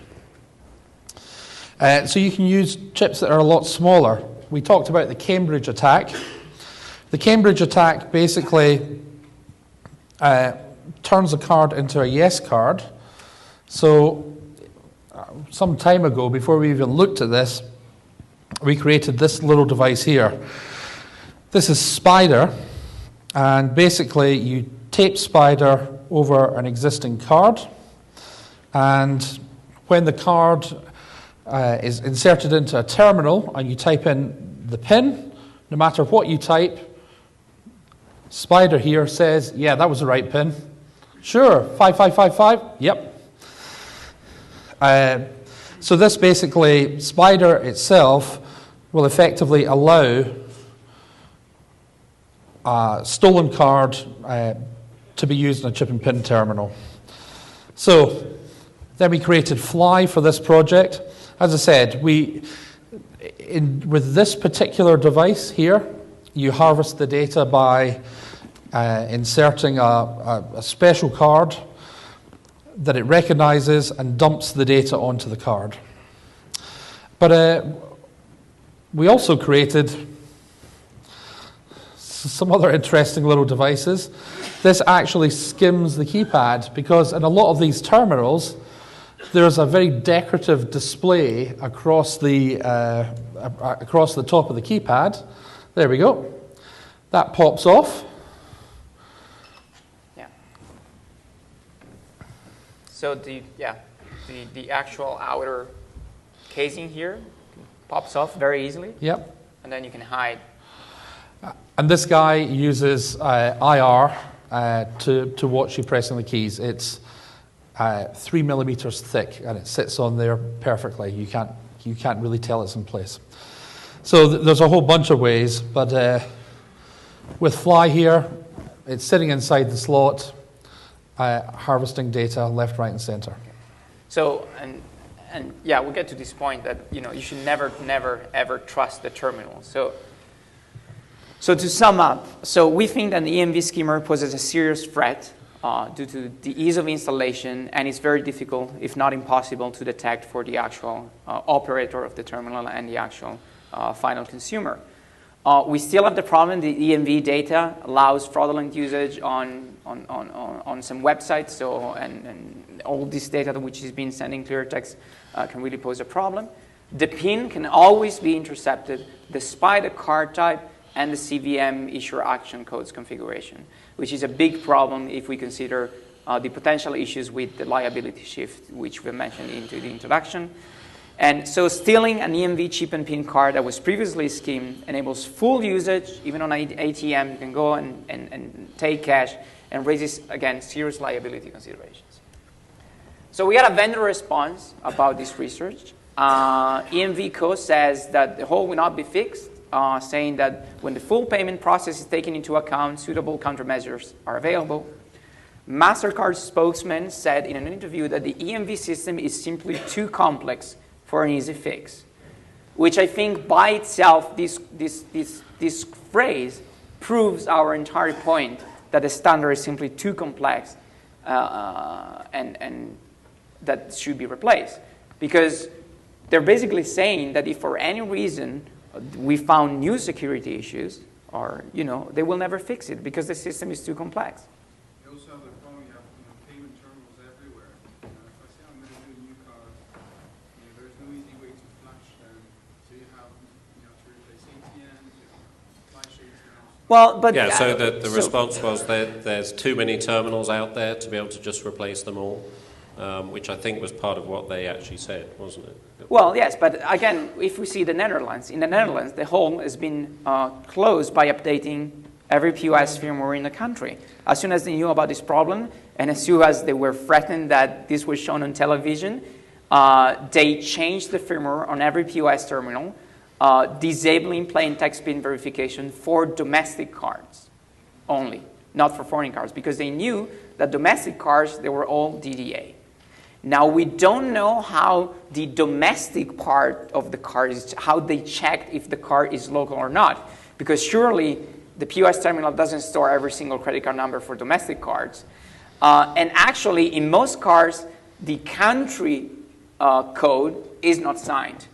So you can use chips that are a lot smaller. We talked about the Cambridge attack. The Cambridge attack basically turns a card into a yes card. So some time ago, before we even looked at this, we created this little device here. This is Spider, and basically you tape Spider over an existing card, and when the card is inserted into a terminal and you type in the PIN, no matter what you type, Spider here says, yeah, that was the right PIN. Sure, 5555, yep. So this basically, Spider itself will effectively allow a stolen card to be used in a chip and PIN terminal. So then we created Fly for this project. As I said, with this particular device here, you harvest the data by inserting a special card that it recognizes and dumps the data onto the card. But we also created some other interesting little devices. This actually skims the keypad, because in a lot of these terminals, there's a very decorative display across the top of the keypad. There we go. That pops off. Yeah. So the actual outer casing here pops off very easily. Yep. And then you can hide. And this guy uses IR to watch you pressing the keys. It's 3 millimeters thick, and it sits on there perfectly. You can't really tell it's in place. So there's a whole bunch of ways, but with Fly here, it's sitting inside the slot, harvesting data left, right, and center. So and yeah, we'll get to this point that you should never ever trust the terminal. So to sum up, so we think that the EMV skimmer poses a serious threat due to the ease of installation, and it's very difficult, if not impossible, to detect for the actual operator of the terminal and the actual final consumer. We still have the problem the EMV data allows fraudulent usage on some websites, so and all this data which is being sent in clear text can really pose a problem. The PIN can always be intercepted despite the card type and the CVM issuer action codes configuration, which is a big problem if we consider the potential issues with the liability shift, which we mentioned into the introduction. And so stealing an EMV chip and PIN card that was previously skimmed enables full usage. Even on ATM, you can go and take cash, and raises, again, serious liability considerations. So we had a vendor response about this research. EMV Co says that the hole will not be fixed, saying that when the full payment process is taken into account, suitable countermeasures are available. MasterCard's spokesman said in an interview that the EMV system is simply too complex for an easy fix, which I think by itself, this phrase proves our entire point that the standard is simply too complex and that should be replaced. Because they're basically saying that if for any reason we found new security issues, or they will never fix it because the system is too complex. You also have the problem, you have payment terminals everywhere. If I say I'm going to do a new card, there's no easy way to flash them. So you have to replace ATMs, flash ATMs. Well, but yeah, so the response was that there's too many terminals out there to be able to just replace them all, which I think was part of what they actually said, wasn't it? Well, yes, but again, if we see the Netherlands, in the Netherlands, the hole has been closed by updating every POS firmware in the country. As soon as they knew about this problem, and as soon as they were threatened that this was shown on television, they changed the firmware on every POS terminal, disabling plain text PIN verification for domestic cards only, not for foreign cards, because they knew that domestic cards, they were all DDA. Now, we don't know how the domestic part of the card is, how they checked if the card is local or not, because surely the POS terminal doesn't store every single credit card number for domestic cards. And actually, in most cards, the country code is not signed.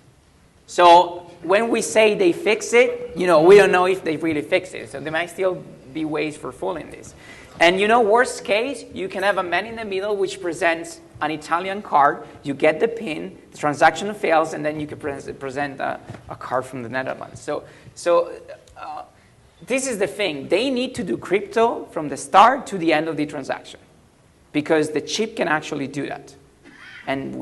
So when we say they fix it, we don't know if they really fix it. So there might still be ways for fooling this. And worst case, you can have a man in the middle which presents an Italian card, you get the PIN, the transaction fails, and then you can present a card from the Netherlands. So this is the thing. They need to do crypto from the start to the end of the transaction, because the chip can actually do that. And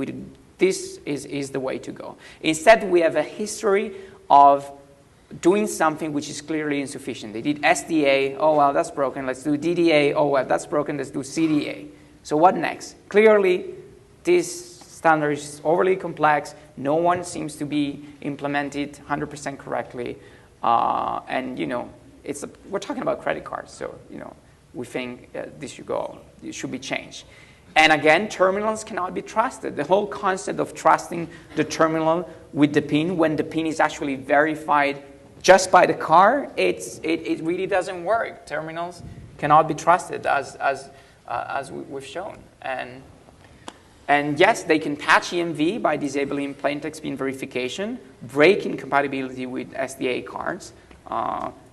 this is the way to go. Instead, we have a history of doing something which is clearly insufficient. They did SDA, oh well, that's broken, let's do DDA, oh well, that's broken, let's do CDA. So what next? Clearly, this standard is overly complex, no one seems to be implemented 100% correctly, and we're talking about credit cards, so we think this should be changed. And again, terminals cannot be trusted. The whole concept of trusting the terminal with the PIN when the PIN is actually verified just by the card, it really doesn't work. Terminals cannot be trusted as we've shown. And yes, they can patch EMV by disabling plaintext PIN verification, breaking compatibility with SDA cards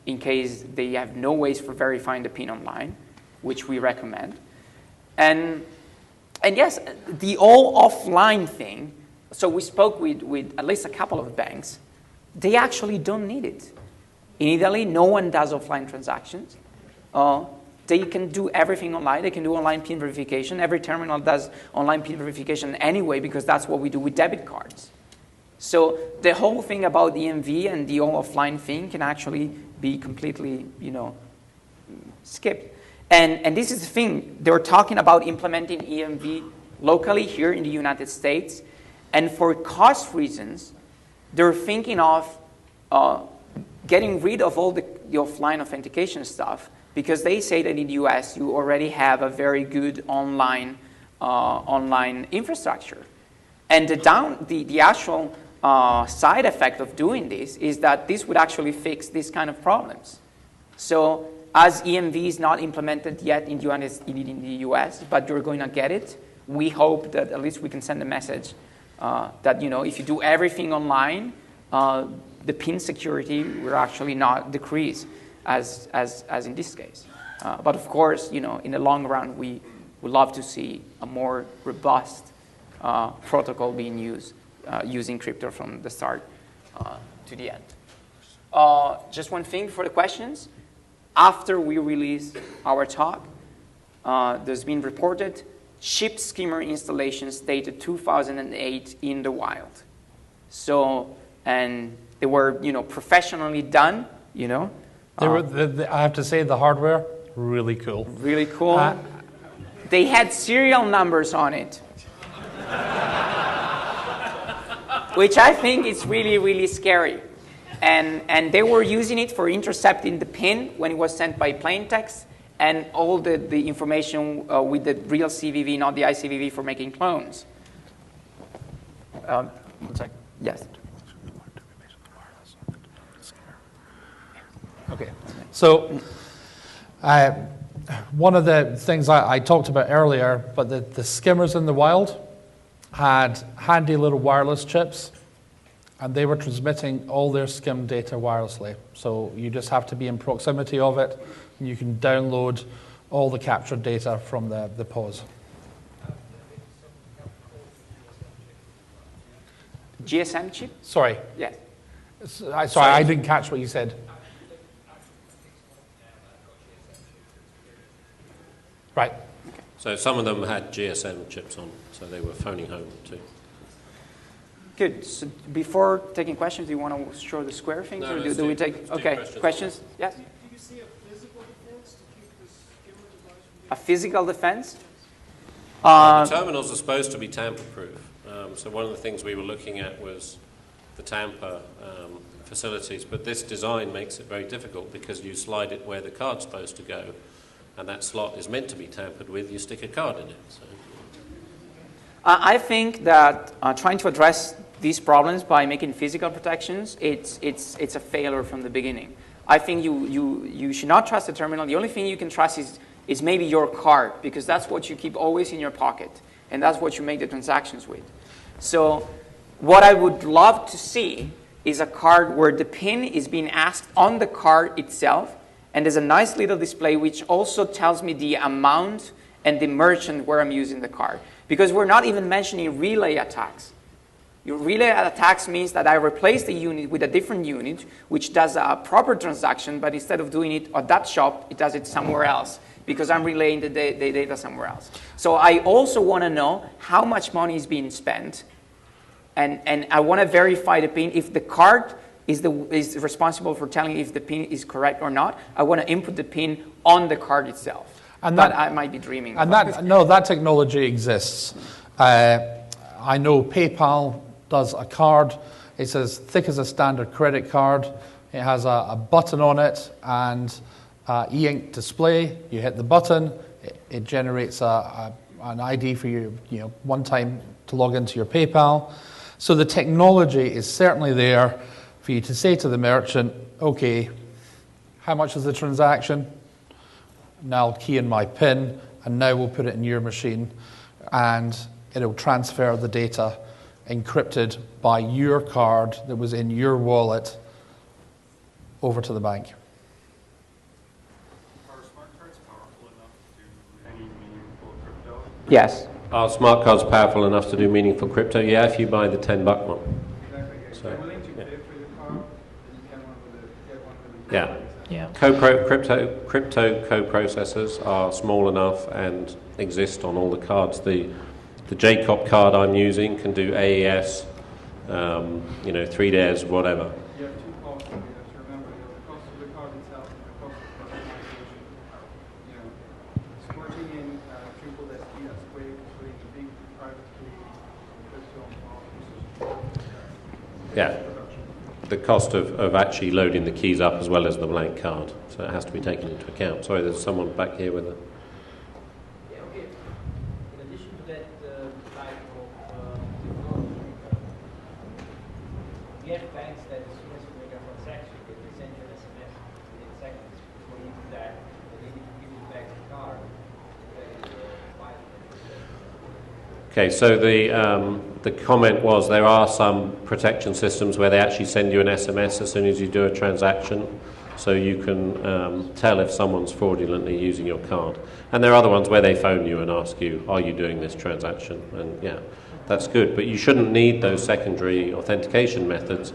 in case they have no ways for verifying the PIN online, which we recommend. And yes, the all offline thing, so we spoke with at least a couple of banks, they actually don't need it. In Italy, no one does offline transactions. They can do everything online. They can do online PIN verification. Every terminal does online PIN verification anyway because that's what we do with debit cards. So the whole thing about EMV and the all offline thing can actually be completely, skipped. And this is the thing. They were talking about implementing EMV locally here in the United States. And for cost reasons, they're thinking of getting rid of all the offline authentication stuff because they say that in the US you already have a very good online infrastructure. And the actual side effect of doing this is that this would actually fix these kind of problems. So as EMV is not implemented yet in the US, but you're going to get it, we hope that at least we can send a message that if you do everything online, the PIN security will actually not decrease as in this case. But of course, in the long run, we would love to see a more robust protocol being used, using crypto from the start to the end. Just one thing for the questions. After we release our talk, there's been reported chip skimmer installations dated 2008 in the wild. So, and they were, professionally done, They were, I have to say, the hardware, really cool. Really cool. They had serial numbers on it. Which I think is really, really scary. And they were using it for intercepting the PIN when it was sent by plain text and all the information with the real CVV, not the ICVV, for making clones. One sec. Yes. Okay. So one of the things I talked about earlier, but the skimmers in the wild had handy little wireless chips, and they were transmitting all their skim data wirelessly. So you just have to be in proximity of it, and you can download all the captured data from the POS. GSM chip? Sorry. Yes. Sorry, I didn't catch what you said. Right. So some of them had GSM chips on, so they were phoning home too. Good. So before taking questions, do you want to show the square things, No, or do we take? Okay. Questions? Yes. Do you see a physical defense to keep the skimmer device from being A physical defense? The terminals are supposed to be tamper-proof. So one of the things we were looking at was the tamper facilities, but this design makes it very difficult because you slide it where the card's supposed to go, and that slot is meant to be tampered with. You stick a card in it. So. I think that trying to address these problems by making physical protections, it's a failure from the beginning. I think you should not trust the terminal. The only thing you can trust is maybe your card, because that's what you keep always in your pocket, and that's what you make the transactions with. So what I would love to see is a card where the PIN is being asked on the card itself, and there's a nice little display which also tells me the amount and the merchant where I'm using the card. Because we're not even mentioning relay attacks. Your relay attacks means that I replace the unit with a different unit which does a proper transaction, but instead of doing it at that shop, it does it somewhere else because I'm relaying the data somewhere else. So I also want to know how much money is being spent, and I want to verify the PIN. If the card is responsible for telling if the PIN is correct or not, I want to input the PIN on the card itself. And but I might be dreaming. And that technology exists. I know PayPal does a card. It's as thick as a standard credit card. It has a button on it and e-ink display. You hit the button, it generates a an ID for you, one time to log into your PayPal. So the technology is certainly there for you to say to the merchant, okay, how much is the transaction? Now I'll key in my PIN, and now we'll put it in your machine, and it'll transfer the data encrypted by your card that was in your wallet over to the bank. Are smart cards powerful enough to do any meaningful crypto? Yes. Are smart cards powerful enough to do meaningful crypto? Yeah, if you buy the $10 one. Exactly. If So, you're willing to yeah. pay for the card, then you can get one with the Yeah. Yeah. Crypto co-processors are small enough and exist on all the cards. The JCOP card I'm using can do AES, 3DES, whatever. You have two costs that you have to remember. You have the cost of the card itself and the cost of personalization. Squirting in triple SD, that's way between the big private key and crypto and Yeah. The cost of actually loading the keys up as well as the blank card. So it has to be taken into account. Sorry, there's someone back here with a... Yeah, okay. In addition to that type of technology, we have banks that as soon as you make a transaction, they send you an SMS within seconds. Before you do that, they need to give you back the card. Okay, so the comment was there are some protection systems where they actually send you an SMS as soon as you do a transaction, so you can tell if someone's fraudulently using your card. And there are other ones where they phone you and ask you, are you doing this transaction? And yeah, that's good, but you shouldn't need those secondary authentication methods.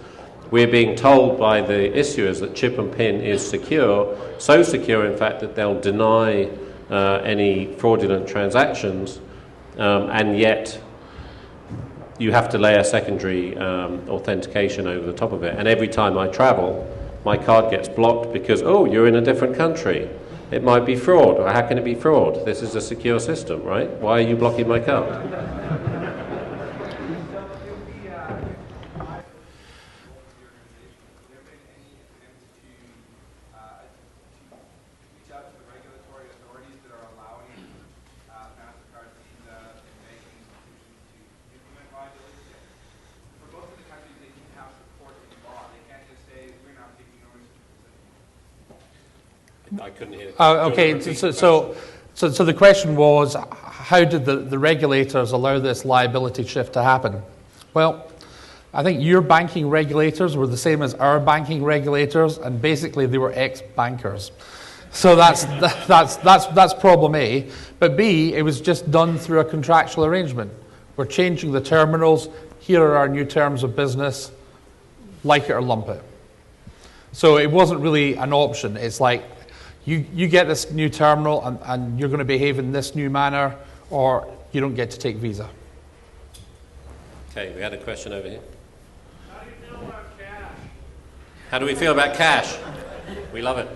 We're being told by the issuers that chip and PIN is secure, so secure in fact that they'll deny any fraudulent transactions, and yet you have to lay a secondary authentication over the top of it. And every time I travel, my card gets blocked because, oh, you're in a different country. It might be fraud. Or how can it be fraud? This is a secure system, right? Why are you blocking my card? I couldn't hear. Okay, so the question was, how did the regulators allow this liability shift to happen? Well, I think your banking regulators were the same as our banking regulators, and basically they were ex-bankers. So that's problem A. But B, it was just done through a contractual arrangement. We're changing the terminals. Here are our new terms of business. Like it or lump it. So it wasn't really an option. It's like, you get this new terminal and you're going to behave in this new manner, or you don't get to take Visa. Okay, we had a question over here. How do you feel about cash? How do we feel about cash? We love it.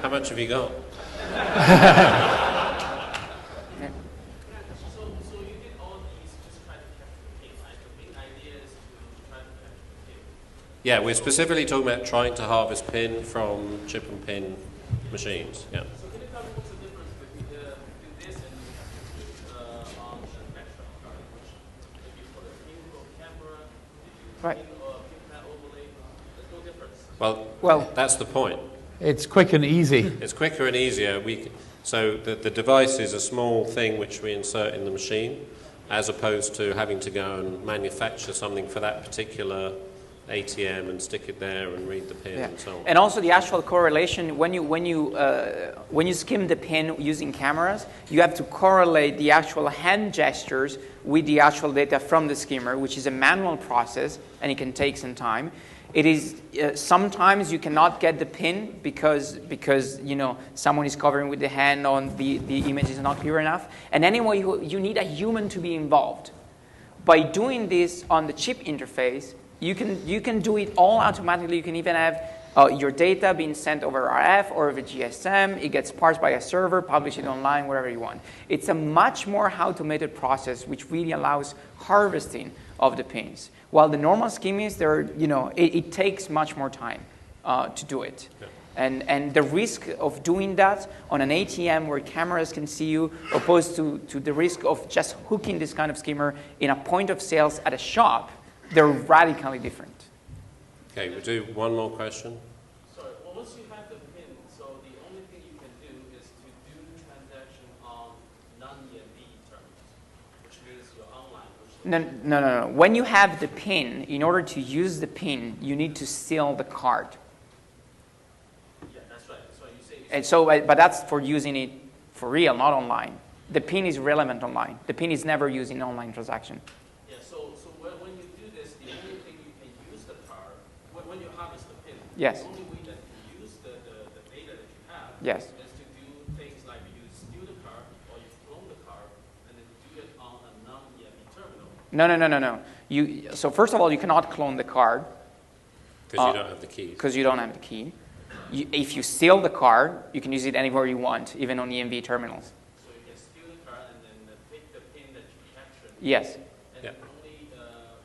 How much have you got? So you did all these just trying to capture the pin, right? The big idea is to try to capture the pin. Yeah, we're specifically talking about trying to harvest PIN from chip and PIN machines. Yeah. So can you tell me what's the difference between this and on the conventional card, which if you put a pin or camera, Right. pin pad overlay, there's no difference. Well, that's the point. It's quick and easy. It's quicker and easier. So the device is a small thing which we insert in the machine, as opposed to having to go and manufacture something for that particular ATM and stick it there and read the PIN and so on. And also the actual correlation, when you skim the PIN using cameras, you have to correlate the actual hand gestures with the actual data from the skimmer, which is a manual process, and it can take some time. It is sometimes you cannot get the PIN because someone is covering with the hand on the image is not clear enough. And anyway, you need a human to be involved. By doing this on the chip interface, you can do it all automatically. You can even have your data being sent over RF or over GSM. It gets parsed by a server, publish it online, wherever you want. It's a much more automated process, which really allows harvesting of the pins. While the normal scheme is, it takes much more time to do it. Yeah. And the risk of doing that on an ATM where cameras can see you, opposed to the risk of just hooking this kind of skimmer in a point of sales at a shop, they're radically different. Okay, we'll do one more question. Sorry, well, once you have the PIN, so the only thing you can do is to do the transaction on non-EMV terminals, which means you're online. No. When you have the PIN, in order to use the PIN, you need to seal the card. Yeah, that's right. So you say. And so, but that's for using it for real, not online. The PIN is relevant online. The PIN is never used in online transaction. Yeah. So when you do this, the only thing you can use the card when you harvest the PIN. Yes. The only way that you use the data that you have. Yes. Is to do things like you steal the card or you clone the card and then do it on a non-EMV terminal. No. So first of all, you cannot clone the card. Because you don't have the keys. Because you don't have the key. If you steal the card, you can use it anywhere you want, even on EMV terminals. So you can steal the card and then take the PIN that you captured. Yes. And only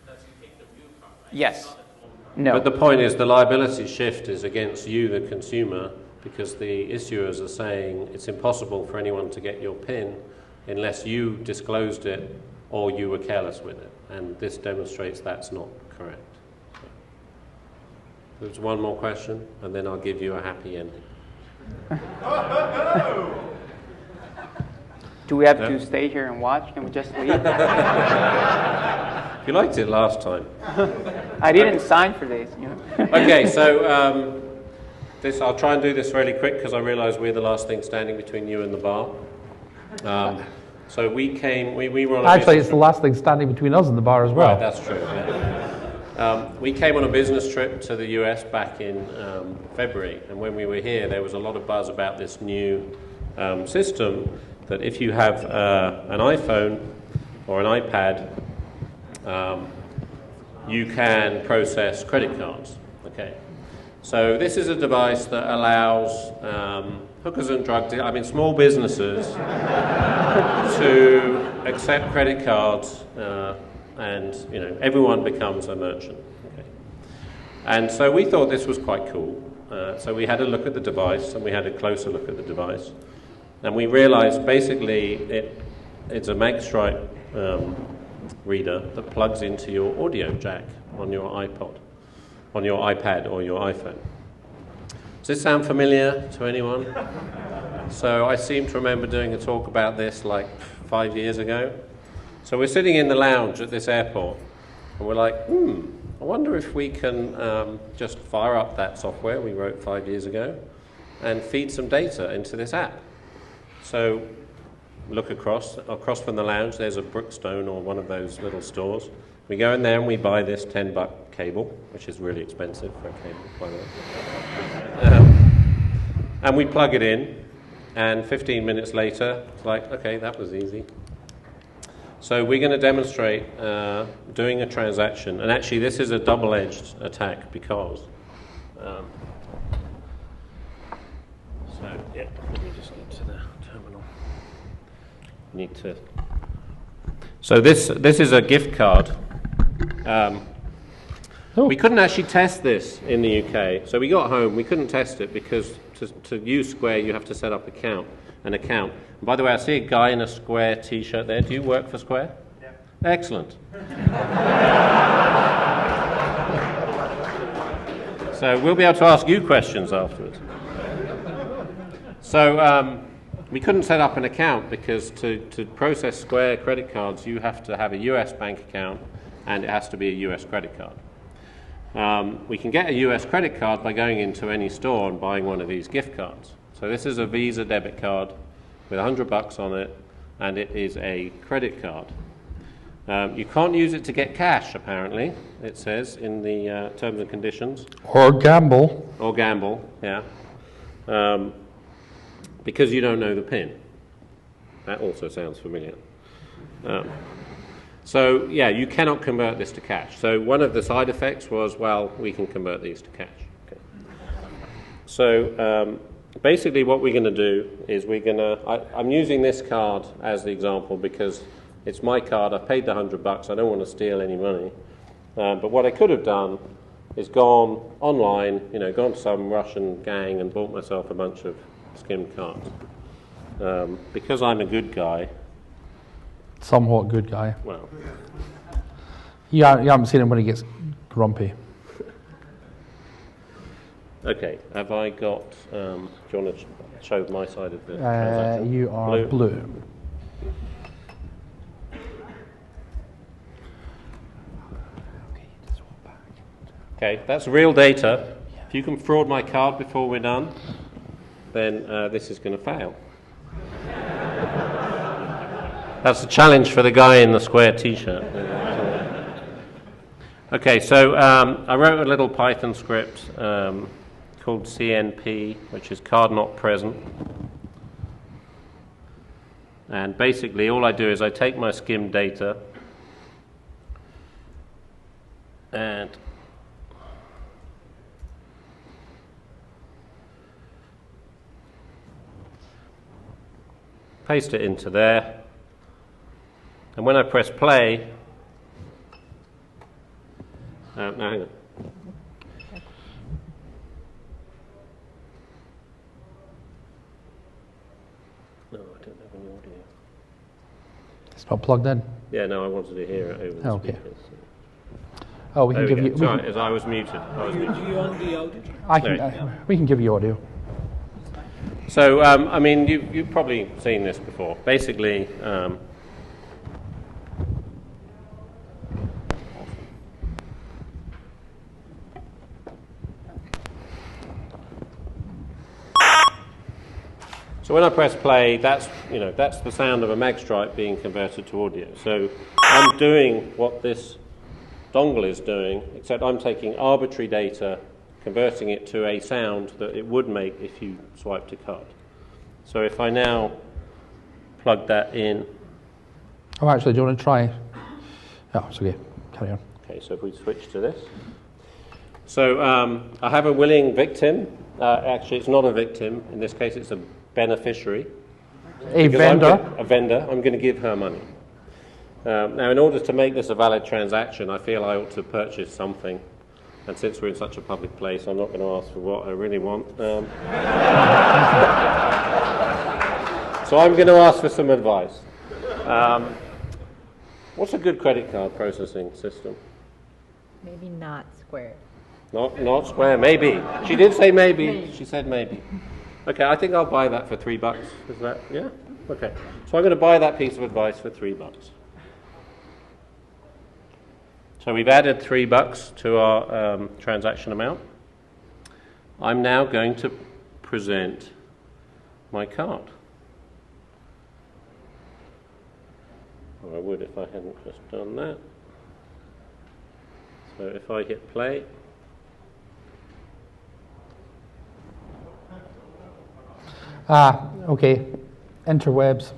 that you take the real card, right? Yes. No. But the point is the liability shift is against you, the consumer, because the issuers are saying it's impossible for anyone to get your PIN unless you disclosed it or you were careless with it. And this demonstrates that's not correct. There's one more question, and then I'll give you a happy ending. Do we have to stay here and watch? Can we just leave? You liked it last time. I didn't sign for this. Okay, so I'll try and do this really quick because I realise we're the last thing standing between you and the bar. So we were on a Actually, it's the last thing standing between us and the bar as well. Right, that's true. Yeah. We came on a business trip to the US back in February, and when we were here, there was a lot of buzz about this new system that if you have an iPhone or an iPad, you can process credit cards. Okay, so this is a device that allows hookers and small businesses to accept credit cards. And everyone becomes a merchant. Okay. And so we thought this was quite cool. So we had a look at the device, and we had a closer look at the device, and we realized basically it's a magstripe reader that plugs into your audio jack on your iPod, on your iPad or your iPhone. Does this sound familiar to anyone? So I seem to remember doing a talk about this like 5 years ago. So we're sitting in the lounge at this airport, and we're like, I wonder if we can just fire up that software we wrote 5 years ago and feed some data into this app. So look across from the lounge, there's a Brookstone or one of those little stores. We go in there and we buy this $10 cable, which is really expensive for a cable, by the way. And we plug it in, and 15 minutes later, it's like, okay, that was easy. So we're going to demonstrate doing a transaction, and actually this is a double-edged attack because let me just get to the terminal. So this is a gift card. We couldn't actually test this in the UK, so we got home. We couldn't test it because to use Square you have to set up an account. And by the way, I see a guy in a Square T-shirt there. Do you work for Square? Yeah. Excellent. So we'll be able to ask you questions afterwards. So we couldn't set up an account because to process Square credit cards, you have to have a US bank account and it has to be a US credit card. We can get a US credit card by going into any store and buying one of these gift cards. So this is a Visa debit card with $100 on it, and it is a credit card. You can't use it to get cash, apparently, it says in the terms and conditions. Or gamble. Or gamble, yeah. Because you don't know the PIN. That also sounds familiar. So, yeah, you cannot convert this to cash. So one of the side effects was, well, we can convert these to cash. Okay. So basically what we're going to do is I'm using this card as the example because it's my card. I paid the $100. I don't want to steal any money. But what I could have done is gone online, gone to some Russian gang and bought myself a bunch of skimmed cards. Because I'm a good guy. Somewhat good guy. Well. You haven't seen him when he gets grumpy. Okay, have I got, do you want to show my side of the transaction? You are blue. Okay, that's real data. If you can fraud my card before we're done, then this is going to fail. That's a challenge for the guy in the square t-shirt. Okay, so I wrote a little Python script called CNP, which is card not present. And basically all I do is I take my skimmed data and paste it into there, and when I press play, no, hang on. No, I don't have any audio. It's not plugged in. Yeah, no, I wanted to hear it over the Okay. speakers. Oh, we can give you. Sorry, as I was muted. Do you want the audio? We can give you audio. So, I mean, you've probably seen this before. Basically, so when I press play, that's the sound of a mag stripe being converted to audio. So I'm doing what this dongle is doing, except I'm taking arbitrary data, converting it to a sound that it would make if you swiped a card. So if I now plug that in. Oh, actually, do you want to try? Oh, it's okay. Carry on. Okay, so if we switch to this. So I have a willing victim. Actually, it's not a victim. In this case, it's a beneficiary. A vendor. A vendor. I'm going to give her money. Now, in order to make this a valid transaction, I feel I ought to purchase something. And since we're in such a public place, I'm not going to ask for what I really want. So I'm going to ask for some advice. What's a good credit card processing system? Maybe not Square. Not Square, maybe. She did say maybe. She said maybe. Okay, I think I'll buy that for $3. Is that, yeah? Okay. So I'm going to buy that piece of advice for $3. So we've added $3 to our transaction amount. I'm now going to present my card. Or I would if I hadn't just done that. So if I hit play. Okay. Interwebs.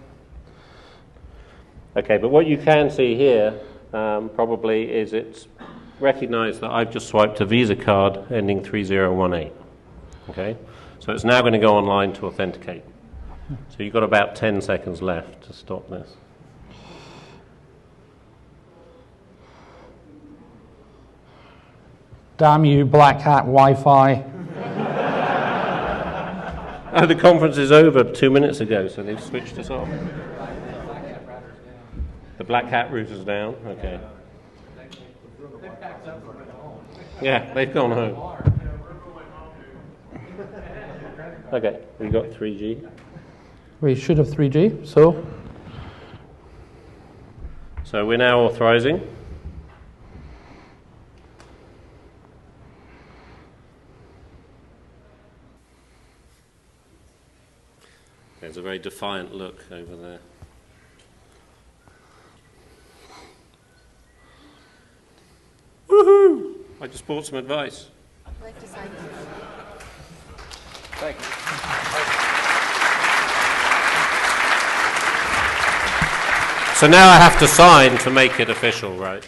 Okay, but what you can see here probably is it's recognized that I've just swiped a Visa card ending 3018. Okay, so it's now going to go online to authenticate. So you've got about 10 seconds left to stop this. Damn you, BlackHat Wi-Fi. Oh, the conference is over 2 minutes ago, so they've switched us off. The BlackHat router's down. Okay. Yeah, they've gone home. Okay, we got 3G. We should have 3G, so? So we're now authorizing. There's a very defiant look over there. Woohoo! I just bought some advice. I'd like to sign this. Thank you. So now I have to sign to make it official, right?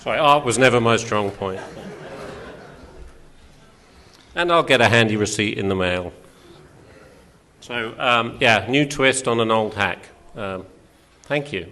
Sorry, art was never my strong point. And I'll get a handy receipt in the mail. So, yeah, new twist on an old hack. Thank you.